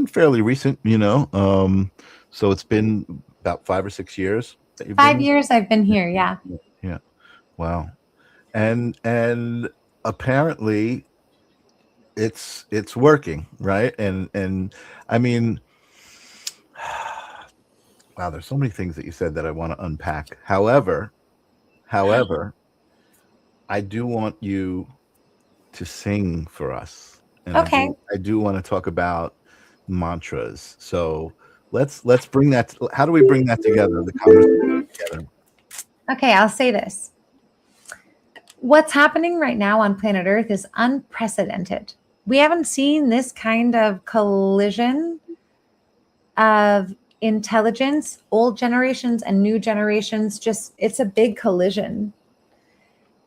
fairly recent, you know. So it's been about 5 or 6 years that you've 5 been? years I've been here, yeah. Yeah. Wow. And apparently it's working, right? And I mean, wow, there's so many things that you said that I want to unpack. However, I do want you to sing for us. And Okay. I do want to talk about mantras. So let's bring that. How do we bring that together? The conversation together. Okay, I'll say this. What's happening right now on planet Earth is unprecedented. We haven't seen this kind of collision of intelligence, old generations and new generations. Just, it's a big collision.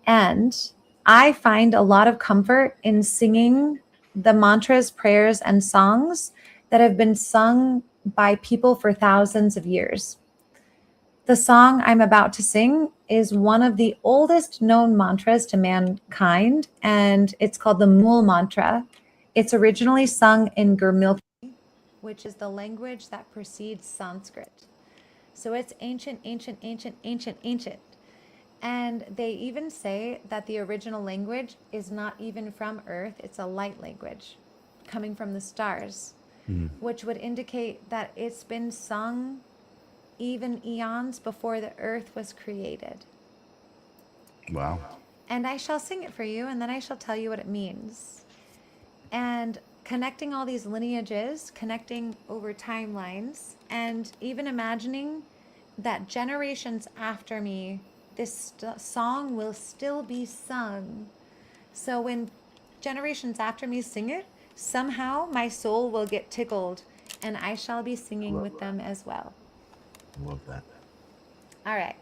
And I find a lot of comfort in singing the mantras, prayers, and songs that have been sung by people for thousands of years. The song I'm about to sing is one of the oldest known mantras to mankind, and it's called the Mool Mantra. It's originally sung in Gurmukhi, which is the language that precedes Sanskrit. So it's ancient, ancient, ancient, ancient, ancient. And they even say that the original language is not even from Earth, it's a light language coming from the stars, which would indicate that it's been sung even eons before the earth was created. Wow. And I shall sing it for you, and then I shall tell you what it means. And connecting all these lineages, connecting over timelines, and even imagining that generations after me, this song will still be sung. So when generations after me sing it, somehow my soul will get tickled, and I shall be singing with them as well. Love that. All right.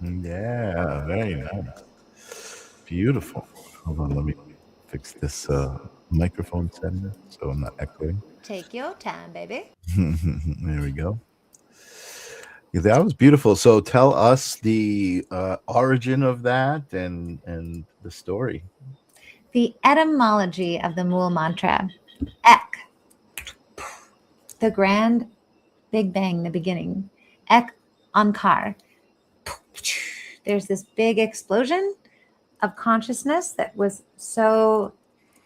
Yeah, very nice. Beautiful. Hold on, let me fix this microphone setting so I'm not echoing. Take your time, baby. There we go. Yeah, that was beautiful. So tell us the origin of that and the story. The etymology of the Mool Mantra. Ek. The grand Big Bang, the beginning. Ek Ankar. There's this big explosion of consciousness that was so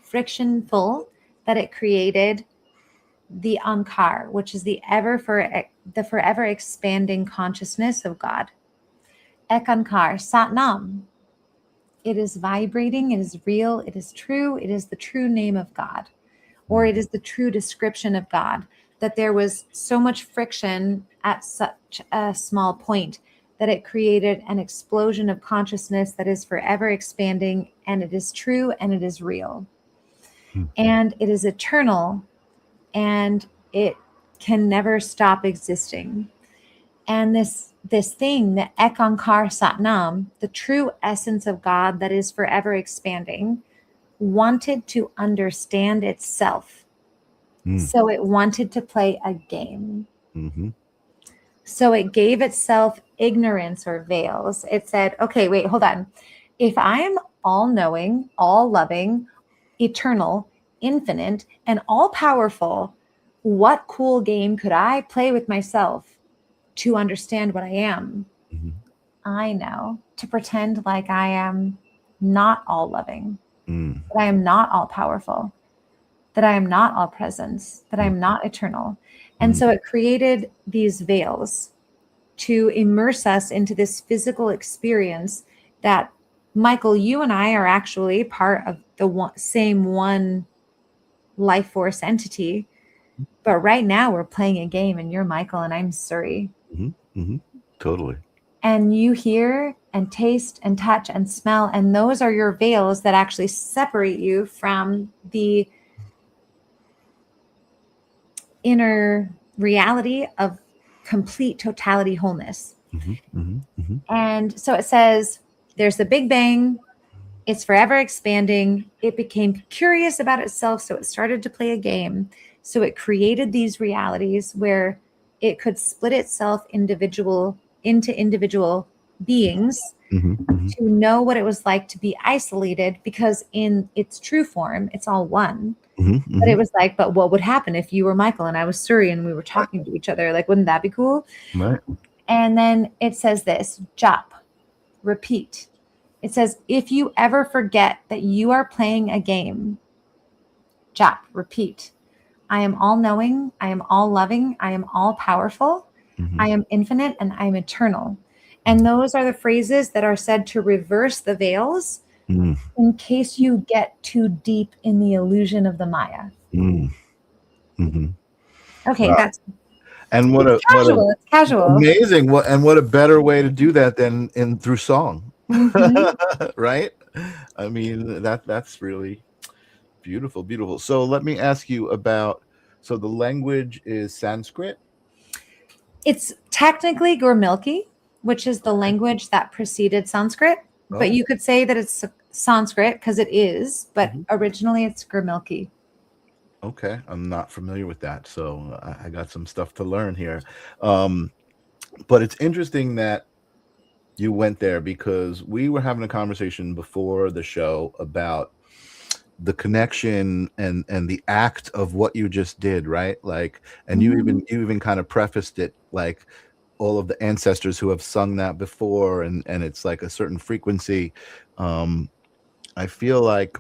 frictionful that it created the Ankar, which is the forever expanding consciousness of God. Ek Ankar, Satnam. It is vibrating, it is real, it is true, it is the true name of God, or it is the true description of God, that there was so much friction at such a small point that it created an explosion of consciousness that is forever expanding, and it is true and it is real. And it is eternal, and it can never stop existing. And this thing, the Ekankar Satnam, the true essence of God that is forever expanding, wanted to understand itself. So it wanted to play a game. So it gave itself ignorance or veils. It said, okay, wait, hold on. If I am all-knowing, all-loving, eternal, infinite, and all-powerful, what cool game could I play with myself to understand what I am? I know, to pretend like I am not all-loving, that I am not all-powerful, that I am not all presence, that I am not eternal. And so it created these veils to immerse us into this physical experience that, Michael, you and I are actually part of the same one life force entity. But right now we're playing a game, and you're Michael and I'm Suri. Totally. And you hear and taste and touch and smell, and those are your veils that actually separate you from the inner reality of complete totality wholeness. And so it says there's the Big Bang. It's forever expanding. It became curious about itself, so it started to play a game. So it created these realities where it could split itself into individual beings to know what it was like to be isolated, because in its true form, it's all one. But it was like, but what would happen if you were Michael and I was Suri and we were talking to each other? Like, wouldn't that be cool? Right. And then it says this, jap, repeat. It says, if you ever forget that you are playing a game, jap, repeat. I am all knowing. I am all loving. I am all powerful. I am infinite and I am eternal. And those are the phrases that are said to reverse the veils in case you get too deep in the illusion of the Maya. Okay, Wow. And it's casual. Amazing. What a better way to do that than through song. Right? I mean, that's really beautiful, beautiful. So let me ask you about, so the language is Sanskrit? It's technically Gurmilki, which is the language that preceded Sanskrit. But you could say that it's Sanskrit because it is, but originally it's Gurmilki. Okay, I'm not familiar with that, so I got some stuff to learn here. But it's interesting that you went there, because we were having a conversation before the show about the connection and the act of what you just did, right? Like, and you even kind of prefaced it like all of the ancestors who have sung that before, and it's like a certain frequency. I feel like,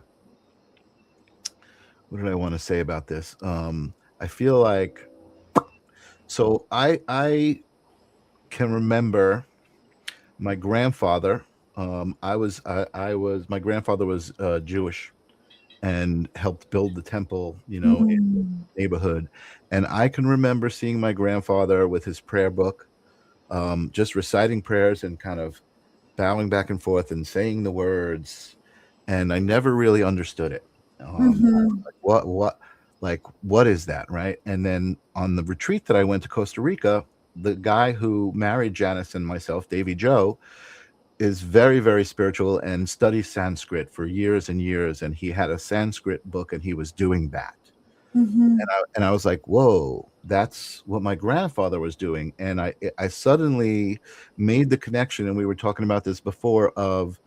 what did I want to say about this? I feel like, so I can remember my grandfather. My grandfather was Jewish and helped build the temple, in the neighborhood. And I can remember seeing my grandfather with his prayer book, just reciting prayers and kind of bowing back and forth and saying the words. And I never really understood it. What is that, right? And then on the retreat that I went to Costa Rica, the guy who married Janice and myself, Davy Joe, is very, very spiritual and studies Sanskrit for years and years. And he had a Sanskrit book and he was doing that. And I was like, whoa, that's what my grandfather was doing. And I suddenly made the connection, and we were talking about this before, of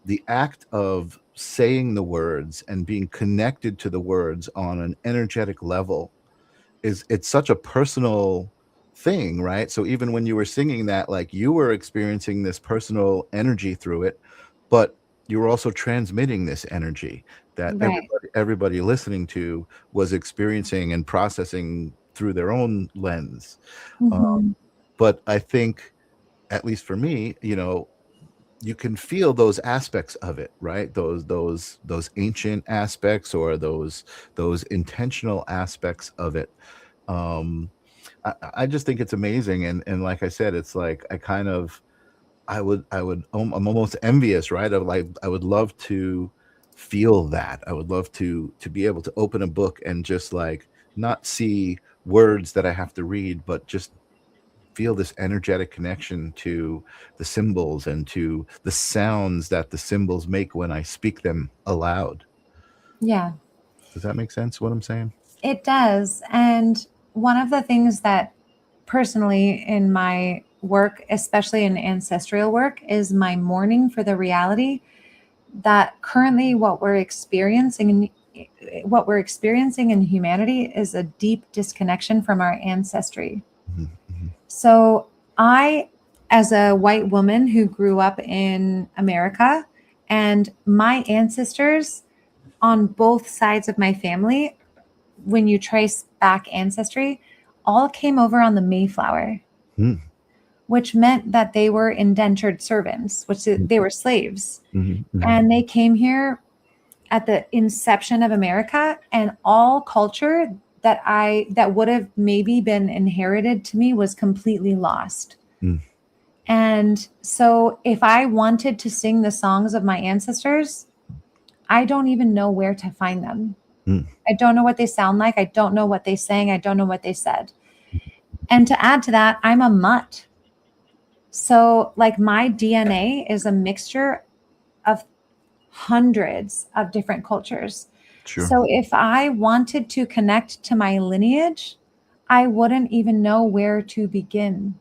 the act of saying the words and being connected to the words on an energetic level it's such a personal thing, right? So even when you were singing that, like, you were experiencing this personal energy through it, but you were also transmitting this energy that everybody listening to was experiencing and processing through their own lens. But I think, at least for me, you can feel those aspects of it, right? Those ancient aspects, or those intentional aspects of it. I just think it's amazing, and like I said, it's like I'm almost envious, right? I would love to feel that. I would love to be able to open a book and just like not see words that I have to read, but just feel this energetic connection to the symbols and to the sounds that the symbols make when I speak them aloud. Yeah. Does that make sense, what I'm saying? It does. And one of the things that personally in my work, especially in ancestral work, is my mourning for the reality that currently what we're experiencing in humanity is a deep disconnection from our ancestry. So I, as a white woman who grew up in America, and my ancestors on both sides of my family, when you trace back ancestry, all came over on the Mayflower, which meant that they were indentured servants, which they were slaves. And they came here at the inception of America, and all culture that would have maybe been inherited to me was completely lost. And so if I wanted to sing the songs of my ancestors, I don't even know where to find them. I don't know what they sound like. I don't know what they sang. I don't know what they said. And to add to that, I'm a mutt. So like my DNA is a mixture of hundreds of different cultures. Sure. So if I wanted to connect to my lineage, I wouldn't even know where to begin.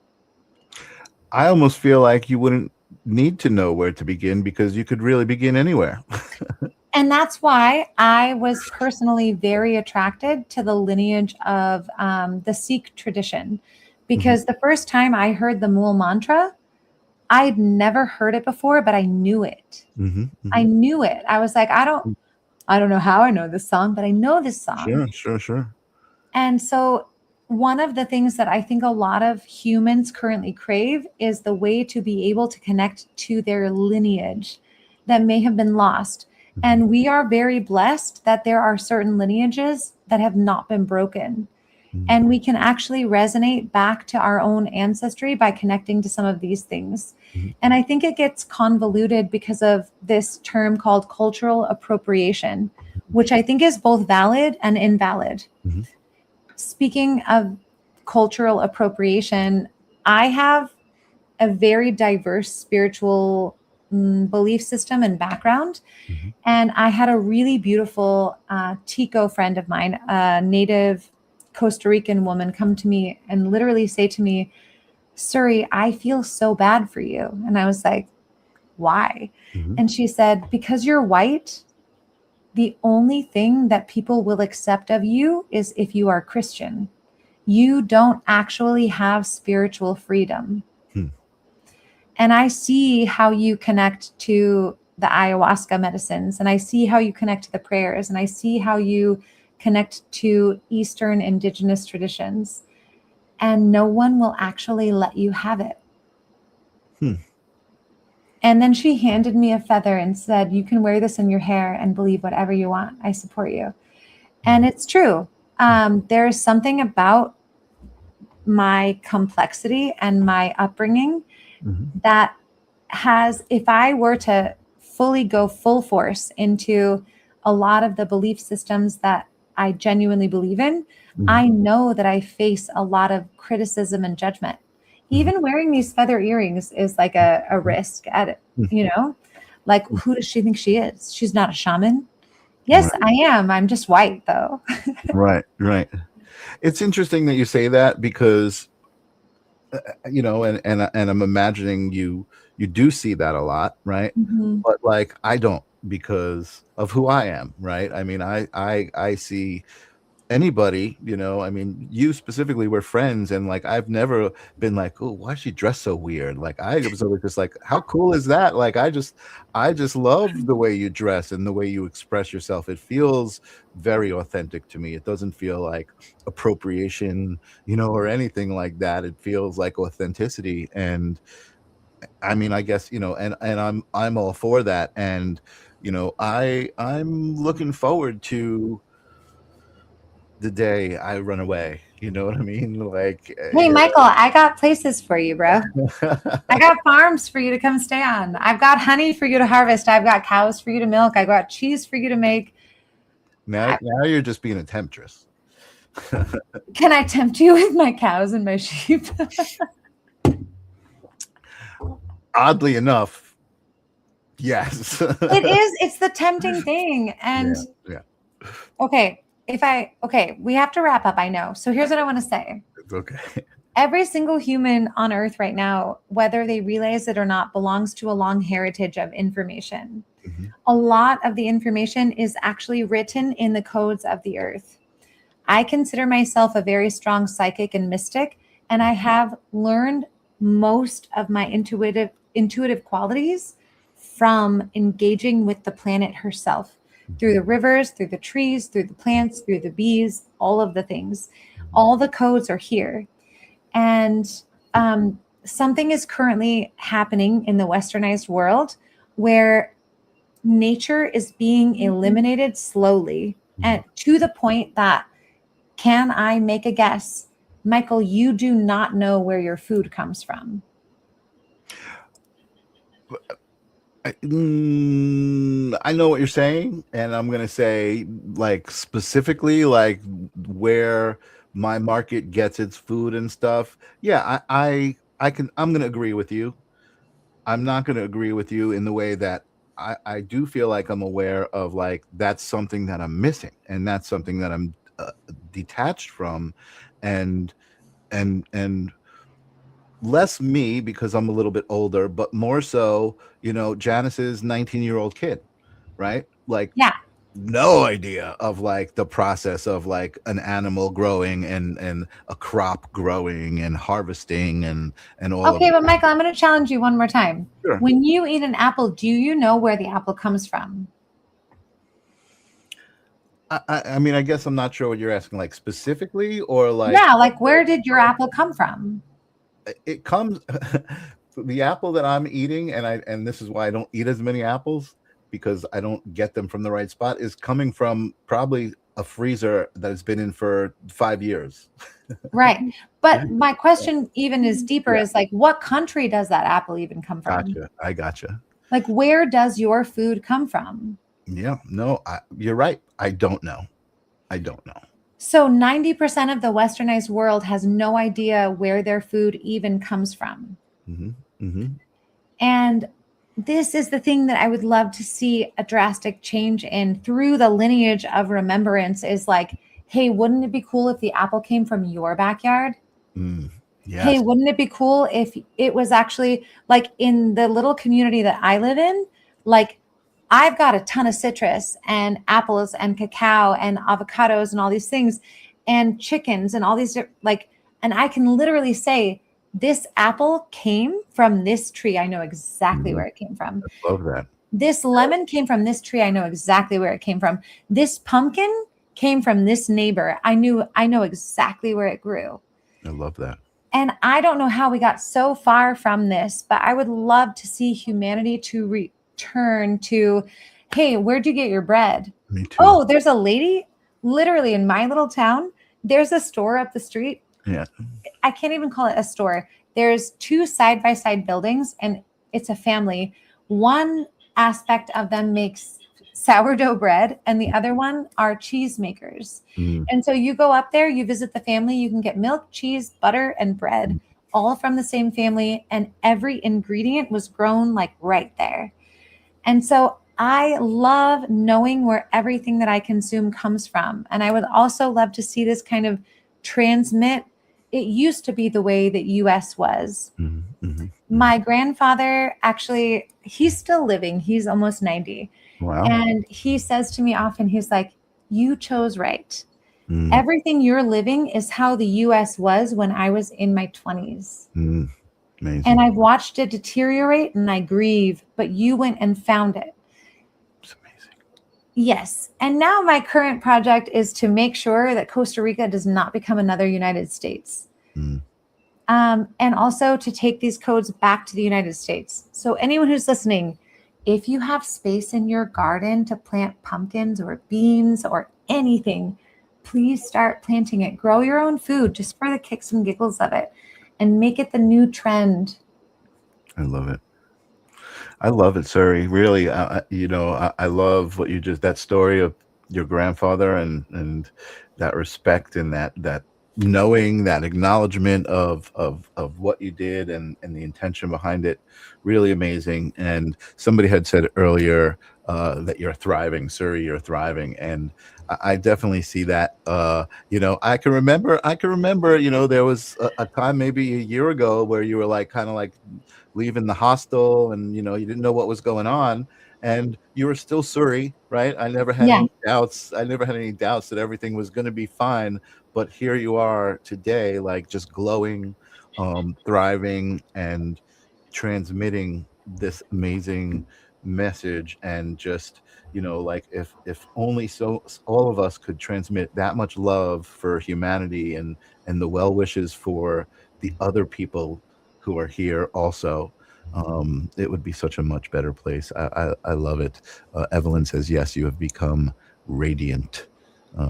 I almost feel like you wouldn't need to know where to begin because you could really begin anywhere. And that's why I was personally very attracted to the lineage of the Sikh tradition, because the first time I heard the Mool mantra, I'd never heard it before, but I knew it. I knew it. I was like, I don't know how I know this song, but I know this song. Sure. And so one of the things that I think a lot of humans currently crave is the way to be able to connect to their lineage that may have been lost. And we are very blessed that there are certain lineages that have not been broken. And we can actually resonate back to our own ancestry by connecting to some of these things. And I think it gets convoluted because of this term called cultural appropriation, which I think is both valid and invalid. Speaking of cultural appropriation, I have a very diverse spiritual belief system and background. And I had a really beautiful Tico friend of mine, a native Costa Rican woman, come to me and literally say to me, Suri, I feel so bad for you. And I was like, why? And she said, because you're white, the only thing that people will accept of you is if you are Christian. You don't actually have spiritual freedom. And I see how you connect to the ayahuasca medicines, and I see how you connect to the prayers, and I see how you connect to Eastern indigenous traditions, and no one will actually let you have it. And then she handed me a feather and said, you can wear this in your hair and believe whatever you want. I support you. And it's true. There's something about my complexity and my upbringing that has, if I were to fully go full force into a lot of the belief systems that I genuinely believe in, I know that I face a lot of criticism and judgment. Even wearing these feather earrings is like a risk at it, like who does she think she is? She's not a shaman. Yes, I am. I'm just white though. Right. It's interesting that you say that because, and I'm imagining you do see that a lot, right? But like, I don't, because of who I am, right? I mean, I see anybody, I mean, you specifically, we're friends, and like I've never been like, oh, why is she dressed so weird? Like I was always just like, how cool is that? Like I just love the way you dress and the way you express yourself. It feels very authentic to me. It doesn't feel like appropriation, or anything like that. It feels like authenticity. And I mean, I guess, and I'm all for that. And I'm looking forward to the day I run away. You know what I mean? Like, hey, Michael, I got places for you, bro. I got farms for you to come stay on. I've got honey for you to harvest. I've got cows for you to milk. I got cheese for you to make. Now you're just being a temptress. Can I tempt you with my cows and my sheep? Oddly enough, yes. It is. It's the tempting thing. And yeah. Okay. We have to wrap up, I know. So here's what I want to say. It's okay. Every single human on earth right now, whether they realize it or not, belongs to a long heritage of information. A lot of the information is actually written in the codes of the earth. I consider myself a very strong psychic and mystic, and I have learned most of my intuitive qualities from engaging with the planet herself. Through the rivers, through the trees, through the plants, through the bees, all of the things. all the codes are here. And something is currently happening in the westernized world where nature is being eliminated slowly, and to the point that, can I make a guess, Michael, you do not know where your food comes from. I know what you're saying, and I'm gonna say, like, specifically, like, where my market gets its food and stuff. Yeah, I'm gonna agree with you. I'm not gonna agree with you in the way that I do feel like I'm aware of, like, that's something that I'm missing, and that's something that I'm detached from, and less me because I'm a little bit older, but more so, Janice's 19-year-old kid, right? Like, Yeah. no idea of, like, the process of, like, an animal growing and a crop growing and harvesting and all Okay, of but Michael, I'm going to challenge you one more time. Sure. When you eat an apple, do you know where the apple comes from? I mean, I guess I'm not sure what you're asking, like, specifically, or like, Yeah, like where did your apple come from? it comes the apple that I'm eating, and this is why I don't eat as many apples, because I don't get them from the right spot, is coming from probably a freezer that has been in for 5 years. Right. But my question even is deeper, Yeah. is like, what country does that apple even come from? Gotcha. I gotcha. Like, where does your food come from? Yeah, no, you're right. I don't know. So 90% of the westernized world has no idea where their food even comes from. And this is the thing that I would love to see a drastic change in through the lineage of remembrance, is like, hey, wouldn't it be cool if the apple came from your backyard? Yes. Hey, wouldn't it be cool if it was actually like in the little community that I live in? Like, I've got a ton of citrus and apples and cacao and avocados and all these things and chickens and all these, like, and I can literally say, this apple came from this tree. I know exactly where it came from. I love that. This lemon came from this tree. I know exactly where it came from. This pumpkin came from this neighbor. I know exactly where it grew. I love that. And I don't know how we got so far from this, but I would love to see humanity to return to, hey, where'd you get your bread? Me too. Oh, there's a lady literally in my little town. There's a store up the street. Yeah. I can't even call it a store. There's 2 side-by-side buildings, and it's a family. One aspect of them makes sourdough bread, and the other one are cheese makers. And so you go up there, you visit the family, you can get milk, cheese, butter, and bread, all from the same family, and every ingredient was grown like right there. And so I love knowing where everything that I consume comes from. And I would also love to see this kind of transmit. It used to be the way that US was. My grandfather, actually, he's still living. He's almost 90. Wow. And he says to me often, he's like, you chose right. Everything you're living is how the US was when I was in my 20s. Amazing. And I've watched it deteriorate and I grieve, but you went and found it. It's amazing. Yes. And now my current project is to make sure that Costa Rica does not become another United States. And also to take these codes back to the United States. So anyone who's listening, if you have space in your garden to plant pumpkins or beans or anything, please start planting it. Grow your own food just for the kicks and giggles of it, and make it the new trend. I love it. I love it, Suri. Really, I love what you just, that story of your grandfather and that respect and that knowing, that acknowledgement of what you did and the intention behind it. Really amazing. And somebody had said earlier that you're thriving, Suri, you're thriving. And I definitely see that. I can remember, there was a time maybe a year ago where you were like, kind of like leaving the hostel and, you didn't know what was going on. And you were still Suri, right? I never had any doubts. I never had any doubts that everything was going to be fine. But here you are today, like just glowing, thriving, and transmitting this amazing message, and just, like if only all of us could transmit that much love for humanity and the well wishes for the other people who are here also, it would be such a much better place. I love it. Evelyn says, yes, you have become radiant.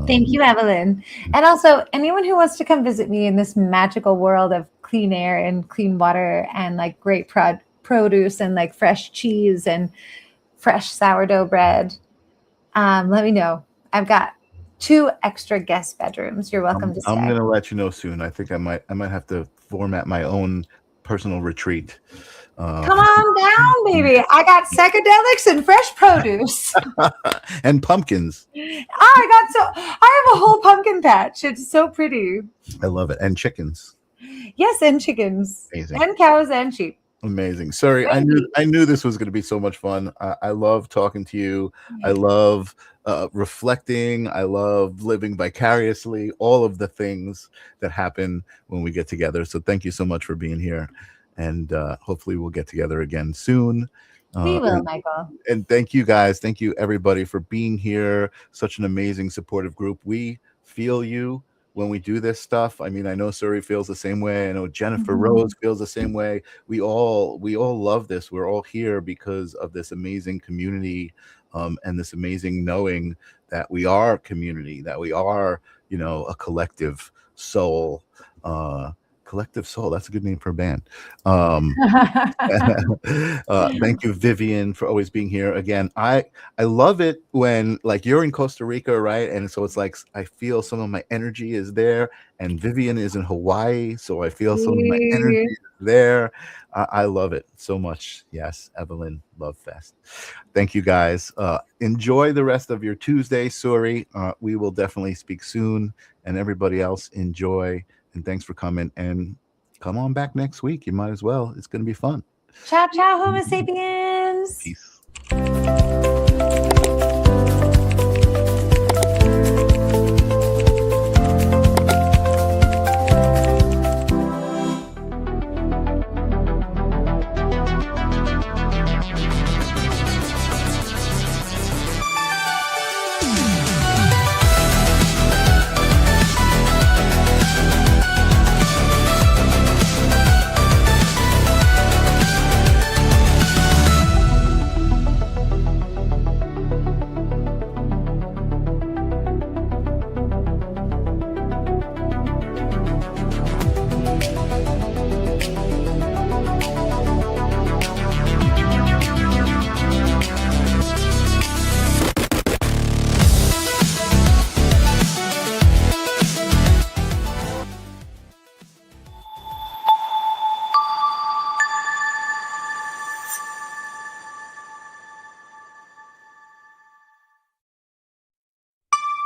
Thank you, Evelyn. And also, anyone who wants to come visit me in this magical world of clean air and clean water and like great produce and like fresh cheese and fresh sourdough bread, let me know. I've got 2 extra guest bedrooms. You're welcome to stay. I'm gonna let you know soon. I think I might have to format my own personal retreat. Come on down, baby. I got psychedelics and fresh produce. And pumpkins. I have a whole pumpkin patch. It's so pretty. I love it. And chickens. Yes, and chickens. Amazing. And cows and sheep. Amazing. Sorry, I knew this was going to be so much fun. I love talking to you. I love reflecting. I love living vicariously. All of the things that happen when we get together. So thank you so much for being here. And hopefully we'll get together again soon. We will, Michael. And thank you guys. Thank you everybody for being here. Such an amazing supportive group. We feel you when we do this stuff. I mean, I know Suri feels the same way. I know Jennifer Rose feels the same way. We all love this. We're all here because of this amazing community, and this amazing knowing that we are community, that we are, a collective soul. Collective Soul. That's a good name for a band. Thank you, Vivian, for always being here. Again, I love it when, like, you're in Costa Rica, right? And so it's like I feel some of my energy is there, and Vivian is in Hawaii, so I feel some of my energy is there. I love it so much. Yes, Evelyn, Love Fest. Thank you, guys. Enjoy the rest of your Tuesday, Suri. We will definitely speak soon, and everybody else, enjoy. And thanks for coming, and come on back next week. You might as well. It's going to be fun. Ciao, ciao, Homo sapiens. Peace.